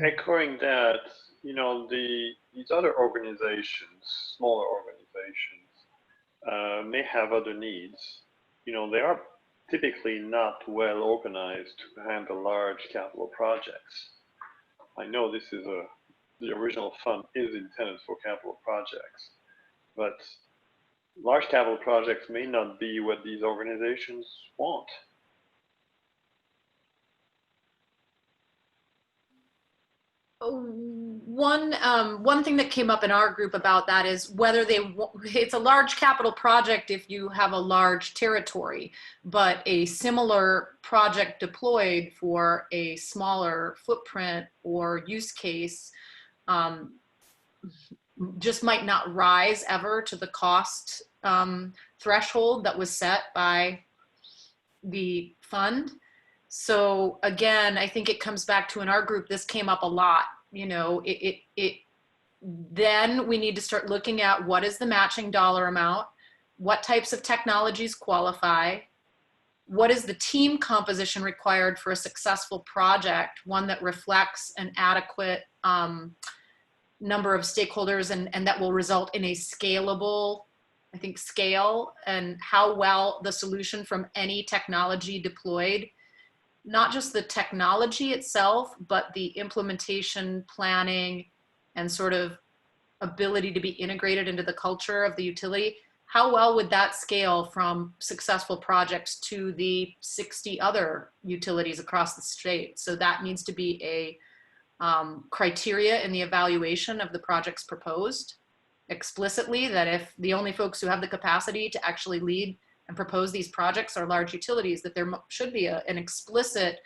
Speaker 13: Echoing that, these other organizations, smaller organizations, may have other needs. They are typically not well organized to handle large capital projects. I know the original fund is intended for capital projects, but large capital projects may not be what these organizations want.
Speaker 10: One thing that came up in our group about that is whether it's a large capital project if you have a large territory, but a similar project deployed for a smaller footprint or use case just might not rise ever to the cost threshold that was set by the fund. So again, I think it comes back to, in our group, this came up a lot. Then we need to start looking at what is the matching dollar amount, what types of technologies qualify, what is the team composition required for a successful project, one that reflects an adequate number of stakeholders and that will result in a scalable, I think, scale, and how well the solution from any technology deployed, not just the technology itself, but the implementation, planning, and sort of ability to be integrated into the culture of the utility. How well would that scale from successful projects to the 60 other utilities across the state? So that needs to be a criteria in the evaluation of the projects proposed explicitly, that if the only folks who have the capacity to actually lead and propose these projects are large utilities, that there should be an explicit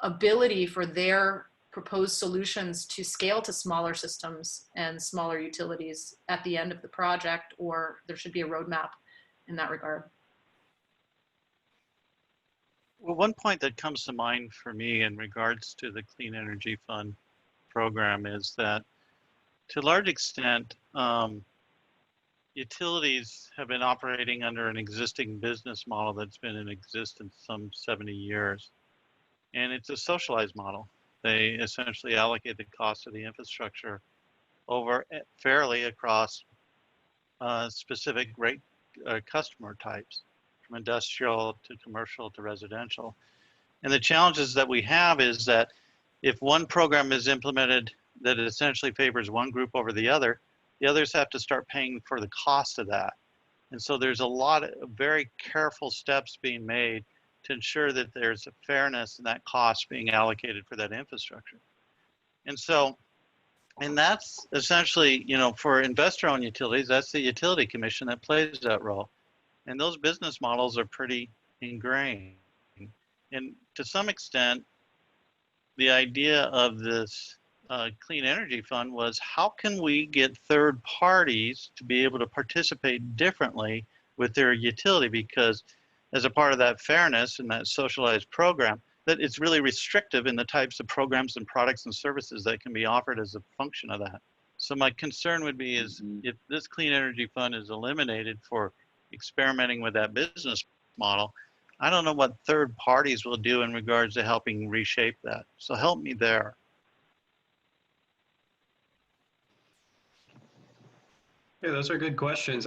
Speaker 10: ability for their proposed solutions to scale to smaller systems and smaller utilities at the end of the project, or there should be a roadmap in that regard.
Speaker 4: Well, one point that comes to mind for me in regards to the Clean Energy Fund program is that, to a large extent, utilities have been operating under an existing business model that's been in existence some 70 years. And it's a socialized model. They essentially allocate the cost of the infrastructure over fairly across specific rate customer types, from industrial to commercial to residential. And the challenges that we have is that if one program is implemented that essentially favors one group over the others have to start paying for the cost of that. And so there's a lot of very careful steps being made to ensure that there's a fairness in that cost being allocated for that infrastructure. And so, and that's essentially, you know, for investor-owned utilities, that's the utility commission that plays that role. And those business models are pretty ingrained. And to some extent, the idea of this clean energy fund was, how can we get third parties to be able to participate differently with their utility? Because as a part of that fairness and that socialized program, that it's really restrictive in the types of programs and products and services that can be offered as a function of that. So my concern would be is if this clean energy fund is eliminated for experimenting with that business model, I don't know what third parties will do in regards to helping reshape that. So help me there.
Speaker 12: Yeah, those are good questions.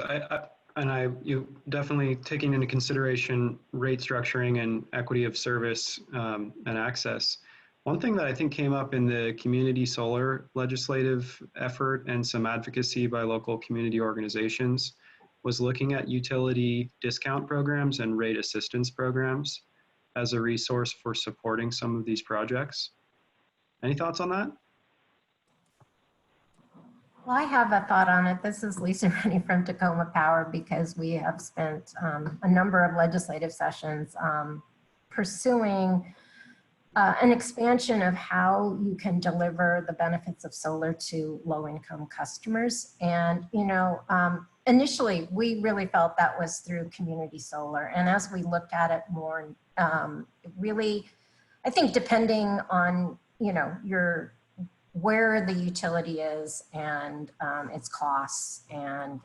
Speaker 12: You definitely taking into consideration rate structuring and equity of service and access. One thing that I think came up in the community solar legislative effort and some advocacy by local community organizations was looking at utility discount programs and rate assistance programs as a resource for supporting some of these projects. Any thoughts on that?
Speaker 8: Well, I have a thought on it. This is Lisa Rennie from Tacoma Power, because we have spent a number of legislative sessions pursuing an expansion of how you can deliver the benefits of solar to low-income customers. And, you know, initially, we really felt that was through community solar. And as we looked at it more, really, I think depending on, you know, where the utility is and its costs and,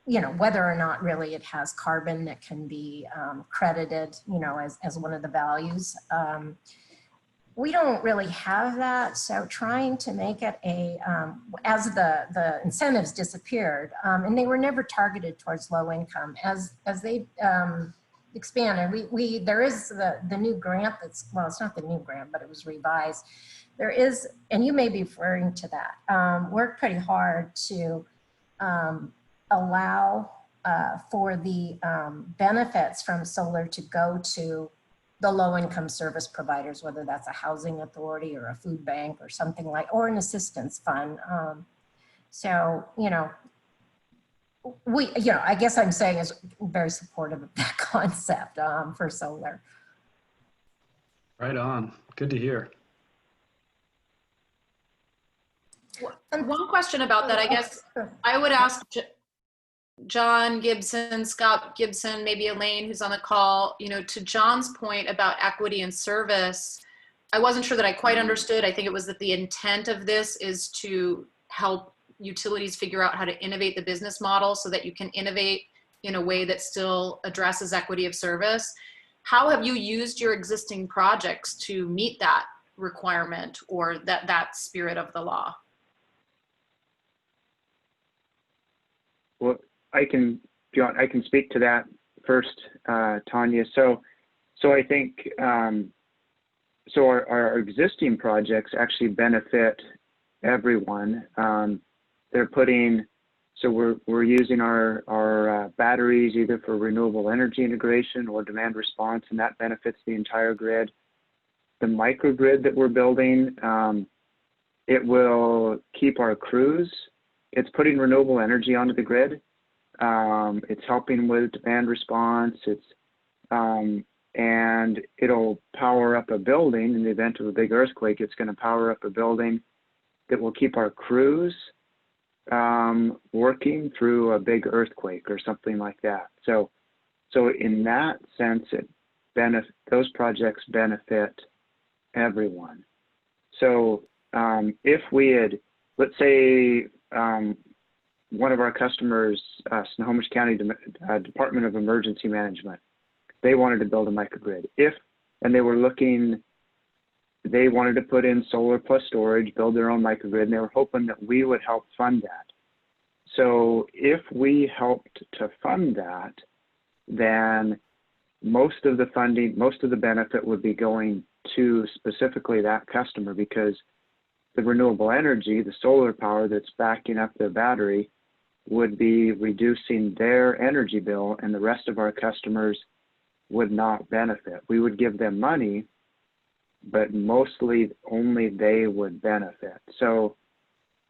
Speaker 8: you know, whether or not really it has carbon that can be credited, you know, as one of the values. We don't really have that. So trying to make it as the incentives disappeared, and they were never targeted towards low income, as they expanded. There is the new grant that's, well, it's not the new grant, but it was revised. There is, and you may be referring to that, worked pretty hard to allow for the benefits from solar to go to the low-income service providers, whether that's a housing authority or a food bank or something like, or an assistance fund. So, you know, I guess I'm saying is very supportive of that concept for solar.
Speaker 12: Right on. Good to hear.
Speaker 10: And one question about that, I guess I would ask John Gibson, Scott Gibson, maybe Elaine, who's on the call, you know, to John's point about equity and service, I wasn't sure that I quite understood. I think it was that the intent of this is to help utilities figure out how to innovate the business model so that you can innovate in a way that still addresses equity of service. How have you used your existing projects to meet that requirement or that spirit of the law?
Speaker 2: Well, I can speak to that first, Tanya. So I think so our existing projects actually benefit everyone. They're putting, so we're using our batteries either for renewable energy integration or demand response, and that benefits the entire grid. The microgrid that we're building, it will keep our crews. It's putting renewable energy onto the grid. It's helping with demand response. And it'll power up a building in the event of a big earthquake. It's going to power up a building that will keep our crews working through a big earthquake or something like that. So in that sense, those projects benefit everyone. So if we had, let's say, one of our customers, Snohomish County Department of Emergency Management, they wanted to build a microgrid. If and they wanted to put in solar plus storage, build their own microgrid, and they were hoping that we would help fund that. So if we helped to fund that, then most of the funding, most of the benefit would be going to specifically that customer, because the renewable energy, the solar power that's backing up their battery, would be reducing their energy bill, and the rest of our customers would not benefit. We would give them money, but mostly only they would benefit. So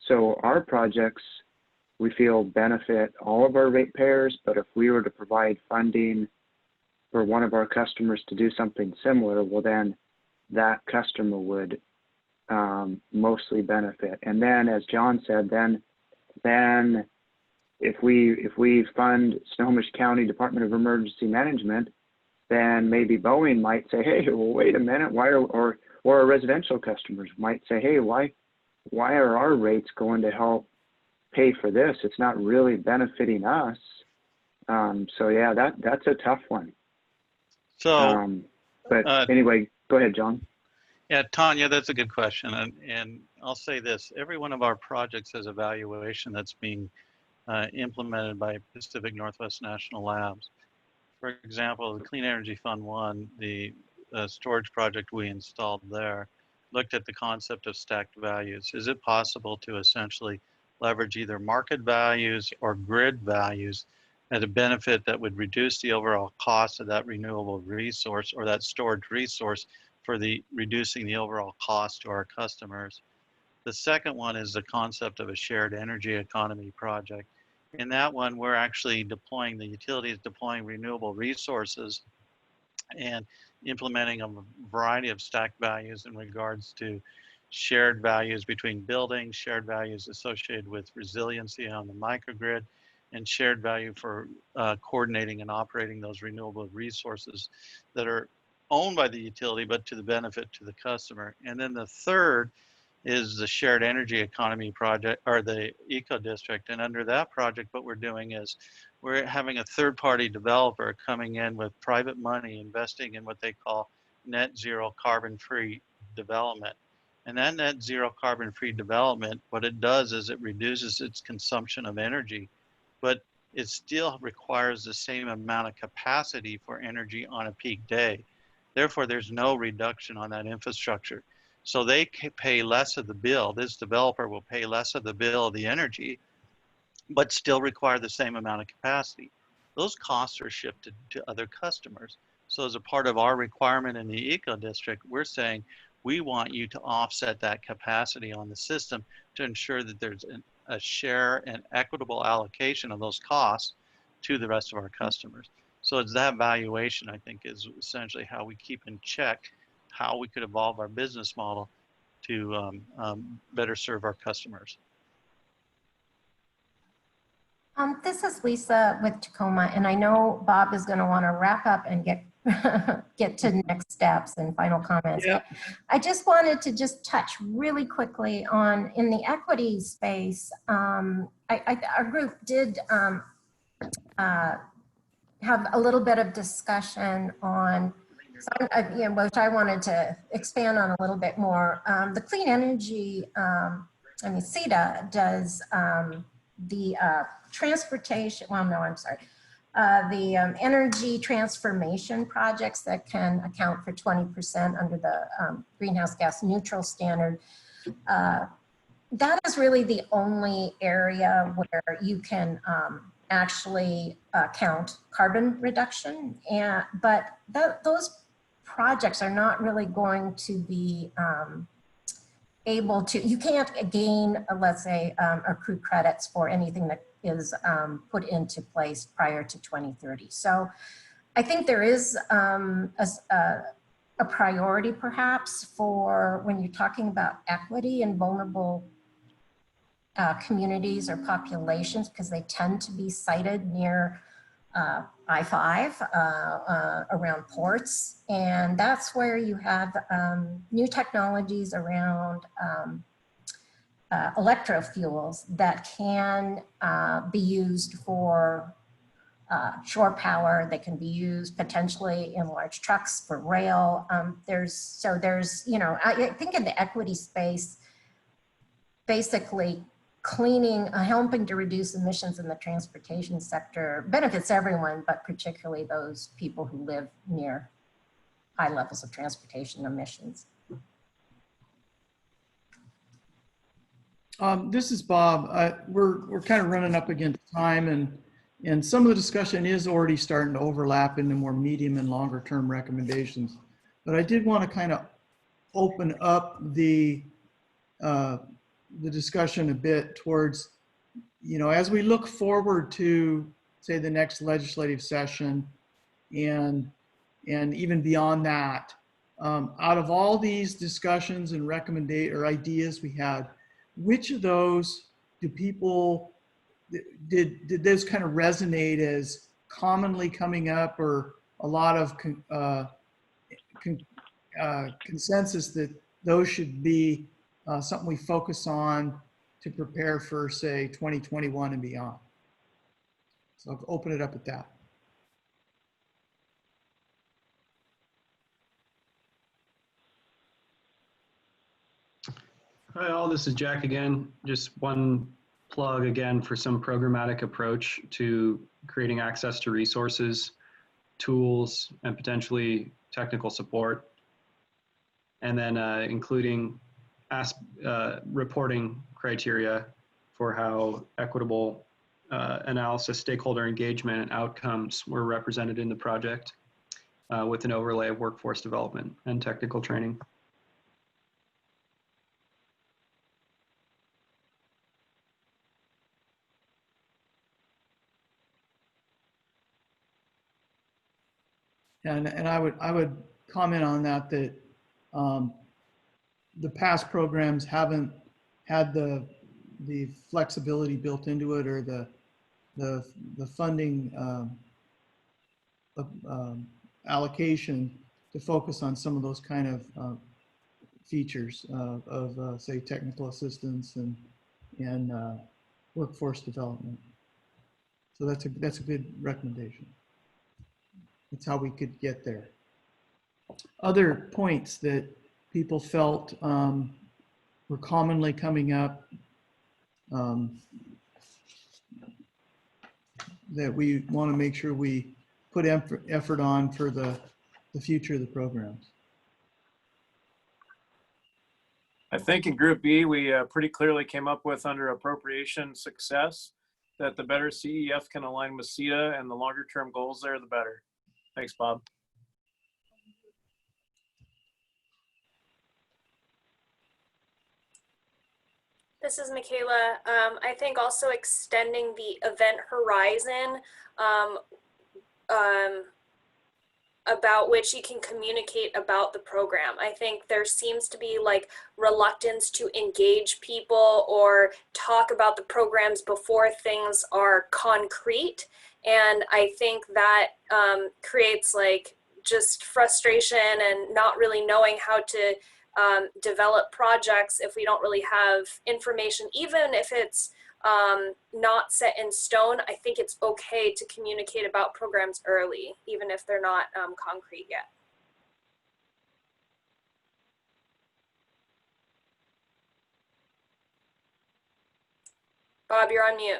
Speaker 2: our projects, we feel, benefit all of our ratepayers, but if we were to provide funding for one of our customers to do something similar, well, then that customer would mostly benefit. And then, as John said, then if we fund Snohomish County Department of Emergency Management, then maybe Boeing might say, hey, well, wait a minute, or our residential customers might say, hey, why are our rates going to help pay for this? It's not really benefiting us. So yeah, that's a tough one.
Speaker 4: So,
Speaker 2: but anyway, go ahead, John.
Speaker 4: Yeah, Tanya, that's a good question. And I'll say this, every one of our projects has a valuation that's being implemented by Pacific Northwest National Labs. For example, the Clean Energy Fund 1, the storage project we installed there, looked at the concept of stacked values. Is it possible to essentially leverage either market values or grid values at a benefit that would reduce the overall cost of that renewable resource or that storage resource for reducing the overall cost to our customers? The second one is the concept of a shared energy economy project. In that one, we're actually deploying, the utilities deploying renewable resources and implementing a variety of stacked values in regards to shared values between buildings, shared values associated with resiliency on the microgrid, and shared value for coordinating and operating those renewable resources that are owned by the utility, but to the benefit to the customer. And then the third is the shared energy economy project, or the eco district. And under that project, what we're doing is we're having a third-party developer coming in with private money, investing in what they call net zero carbon-free development. And that net zero carbon-free development, what it does is it reduces its consumption of energy, but it still requires the same amount of capacity for energy on a peak day. Therefore, there's no reduction on that infrastructure. So they pay less of the bill. This developer will pay less of the bill of the energy, but still require the same amount of capacity. Those costs are shifted to other customers. So as a part of our requirement in the eco district, we're saying we want you to offset that capacity on the system to ensure that there's a share and equitable allocation of those costs to the rest of our customers. So it's that valuation, I think, is essentially how we keep in check how we could evolve our business model to better serve our customers.
Speaker 8: This is Lisa with Tacoma, and I know Bob is going to want to wrap up and get to next steps and final comments.
Speaker 1: Yeah.
Speaker 8: I just wanted to just touch really quickly on, in the equity space, our group did have a little bit of discussion on, which I wanted to expand on a little bit more. The clean energy, CETA does the transportation, the energy transformation projects that can account for 20% under the greenhouse gas neutral standard. That is really the only area where you can actually count carbon reduction. But those projects are not really going to be able to, you can't gain, let's say, accrued credits for anything that is put into place prior to 2030. So I think there is a priority perhaps for when you're talking about equity in vulnerable communities or populations, because they tend to be sited near I-5 around ports. And that's where you have new technologies around electrofuels that can be used for shore power that can be used potentially in large trucks for rail. There's, you know, I think in the equity space, basically cleaning, helping to reduce emissions in the transportation sector benefits everyone, but particularly those people who live near high levels of transportation emissions.
Speaker 1: This is Bob. We're kind of running up against time, and some of the discussion is already starting to overlap into more medium and longer term recommendations. But I did want to kind of open up the discussion a bit towards, you know, as we look forward to, say, the next legislative session, and even beyond that, out of all these discussions and ideas we had, which of those do people, did those kind of resonate as commonly coming up, or a lot of consensus that those should be something we focus on to prepare for, say, 2021 and beyond? So I'll open it up at that.
Speaker 12: Hi all, this is Jack again. Just one plug again for some programmatic approach to creating access to resources, tools, and potentially technical support. And then including reporting criteria for how equitable analysis, stakeholder engagement, and outcomes were represented in the project, with an overlay of workforce development and technical training.
Speaker 1: And I would comment on that, that the past programs haven't had the flexibility built into it, or the funding allocation to focus on some of those kind of features of say, technical assistance and workforce development. So that's a good recommendation. That's how we could get there. Other points that people felt were commonly coming up that we want to make sure we put effort on for the future of the programs.
Speaker 11: I think in Group B, we pretty clearly came up with, under appropriation success, that the better CEF can align with CETA, and the longer term goals there, the better. Thanks, Bob.
Speaker 14: This is Michaela. I think also extending the event horizon about which you can communicate about the program. I think there seems to be like reluctance to engage people or talk about the programs before things are concrete. And I think that creates like just frustration and not really knowing how to develop projects if we don't really have information. Even if it's not set in stone, I think it's okay to communicate about programs early, even if they're not concrete yet. Bob, you're on mute.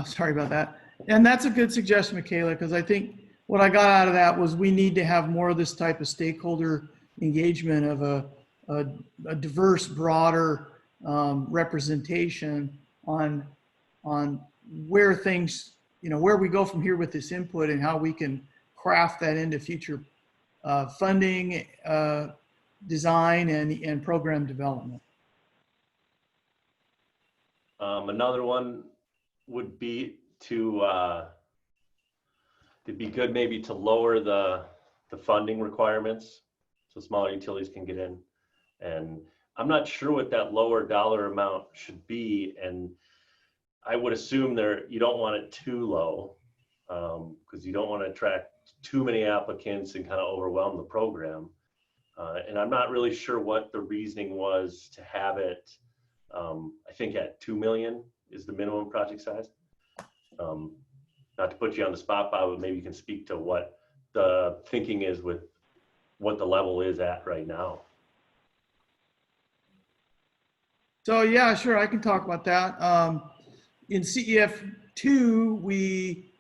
Speaker 1: Sorry about that. And that's a good suggestion, Michaela, because I think what I got out of that was we need to have more of this type of stakeholder engagement of a diverse, broader representation on where things, you know, where we go from here with this input and how we can craft that into future funding, design, and program development.
Speaker 9: Another one would be to it'd be good maybe to lower the funding requirements so smaller utilities can get in. And I'm not sure what that lower dollar amount should be, and I would assume you don't want it too low, because you don't want to attract too many applicants and kind of overwhelm the program. And I'm not really sure what the reasoning was to have it I think at 2 million is the minimum project size. Not to put you on the spot, Bob, but maybe you can speak to what the thinking is with what the level is at right now.
Speaker 1: So yeah, sure, I can talk about that. In CEF2, we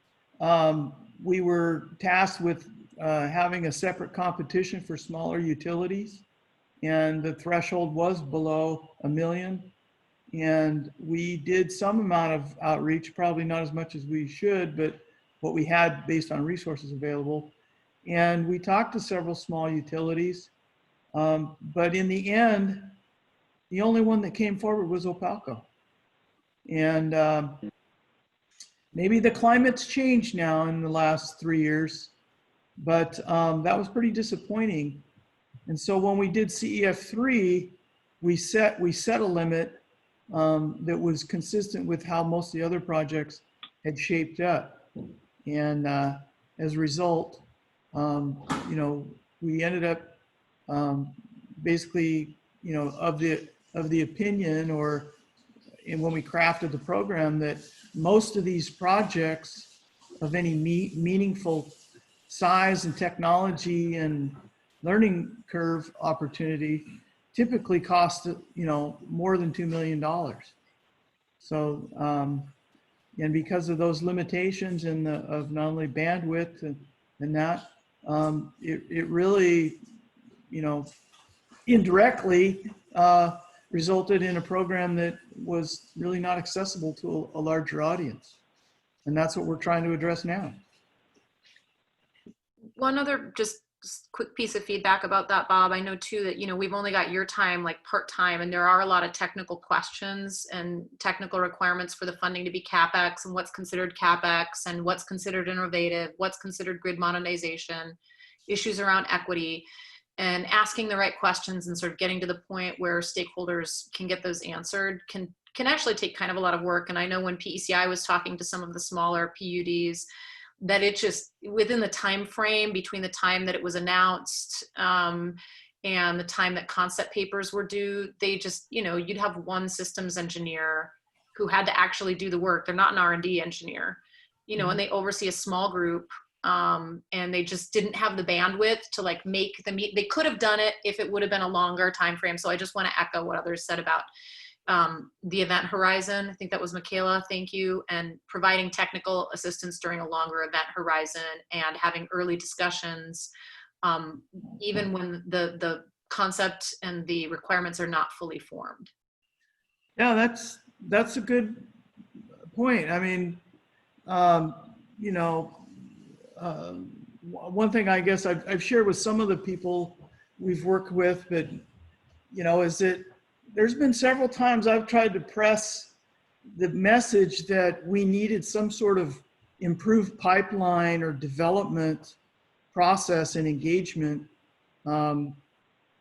Speaker 1: were tasked with having a separate competition for smaller utilities, and the threshold was below $1 million. And we did some amount of outreach, probably not as much as we should, but what we had based on resources available. And we talked to several small utilities, but in the end, the only one that came forward was Opalco. And maybe the climate's changed now in the last 3 years, but that was pretty disappointing. And so when we did CEF3, we set a limit that was consistent with how most of the other projects had shaped up. And as a result, you know, we ended up basically, you know, of the opinion, or when we crafted the program, that most of these projects of any meaningful size and technology and learning curve opportunity typically cost, you know, more than $2 million. So, and because of those limitations and of not only bandwidth and that, it really, you know, indirectly resulted in a program that was really not accessible to a larger audience. And that's what we're trying to address now.
Speaker 10: One other just quick piece of feedback about that, Bob. I know too that, you know, we've only got your time like part-time, and there are a lot of technical questions and technical requirements for the funding to be CapEx, and what's considered CapEx and what's considered innovative, what's considered grid modernization, issues around equity, and asking the right questions and sort of getting to the point where stakeholders can get those answered can actually take kind of a lot of work. And I know when PECI was talking to some of the smaller PUDs, that it just, within the time frame between the time that it was announced and the time that concept papers were due, they just, you know, you'd have one systems engineer who had to actually do the work. They're not an R&D engineer, you know, and they oversee a small group, and they just didn't have the bandwidth to like make the meet. They could have done it if it would have been a longer time frame. So I just want to echo what others said about the event horizon. I think that was Michaela, thank you. And providing technical assistance during a longer event horizon and having early discussions, even when the concept and the requirements are not fully formed.
Speaker 1: Yeah, that's a good point. I mean, you know, one thing I guess I've shared with some of the people we've worked with, but, you know, is that there's been several times I've tried to press the message that we needed some sort of improved pipeline or development process and engagement. And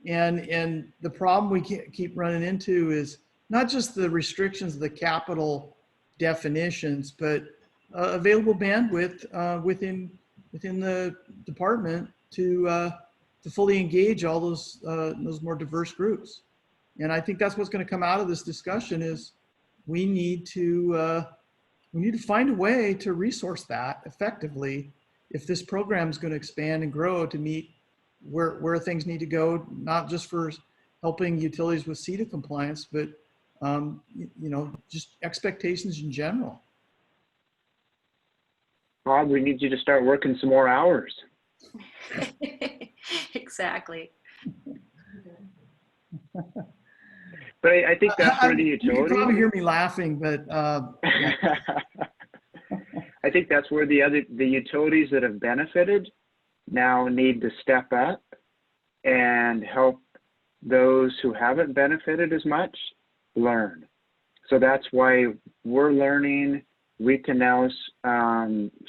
Speaker 1: the problem we keep running into is not just the restrictions of the capital definitions, but available bandwidth within the department to fully engage all those more diverse groups. And I think that's what's going to come out of this discussion is we need to find a way to resource that effectively if this program is going to expand and grow to meet where things need to go, not just for helping utilities with CETA compliance, but you know, just expectations in general.
Speaker 2: Bob, we need you to start working some more hours.
Speaker 10: Exactly.
Speaker 2: But I think that's where the
Speaker 1: You
Speaker 2: utilities.
Speaker 1: can probably hear me laughing, but yeah.
Speaker 2: I think that's where the utilities that have benefited now need to step up and help those who haven't benefited as much learn. So that's why we're learning. We can now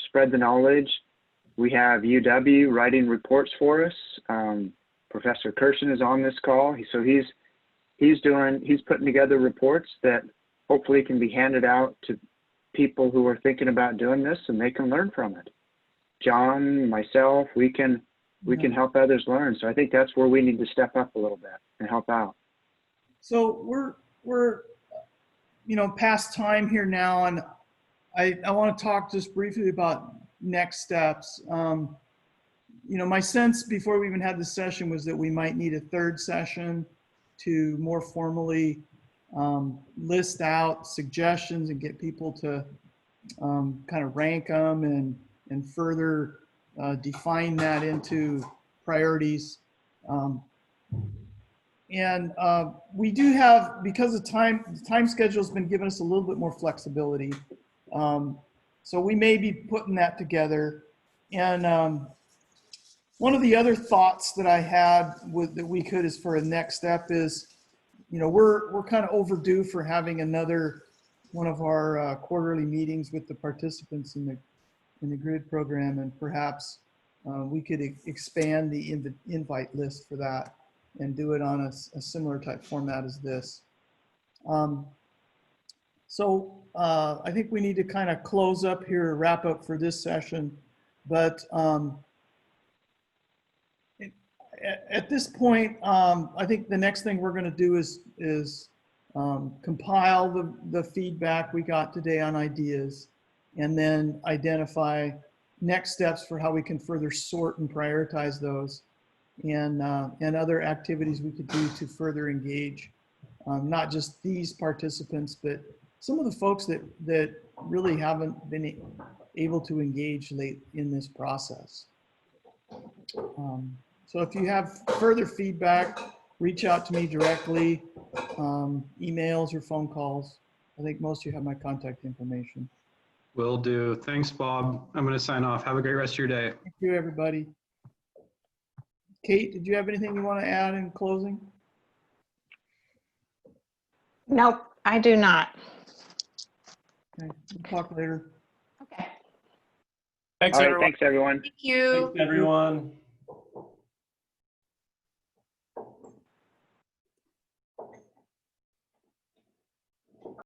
Speaker 2: spread the knowledge. We have UW writing reports for us. Professor Kirshen is on this call, so he's putting together reports that hopefully can be handed out to people who are thinking about doing this, and they can learn from it. John, myself, we can help others learn. So I think that's where we need to step up a little bit and help out.
Speaker 1: So we're past time here now, and I want to talk just briefly about next steps. My sense before we even had this session was that we might need a third session to more formally list out suggestions and get people to kind of rank them and further define that into priorities. We do have, because the time schedule has been giving us a little bit more flexibility. So we may be putting that together. And one of the other thoughts that I had that we could is for a next step is, we're kind of overdue for having another one of our quarterly meetings with the participants in the GRID program, and perhaps we could expand the invite list for that and do it on a similar type format as this. So I think we need to kind of close up here, wrap up for this session. But at this point, I think the next thing we're going to do is compile the feedback we got today on ideas, and then identify next steps for how we can further sort and prioritize those, and other activities we could do to further engage not just these participants, but some of the folks that really haven't been able to engage late in this process. So if you have further feedback, reach out to me directly, emails or phone calls. I think most of you have my contact information.
Speaker 12: Will do. Thanks, Bob. I'm going to sign off. Have a great rest of your day.
Speaker 1: Thank you, everybody. Kate, did you have anything you want to add in closing?
Speaker 5: Nope, I do not.
Speaker 1: Okay, we'll talk later.
Speaker 5: Okay.
Speaker 11: Thanks,
Speaker 2: All right,
Speaker 11: everyone.
Speaker 2: thanks, everyone.
Speaker 10: Thank you.
Speaker 9: Thanks, everyone.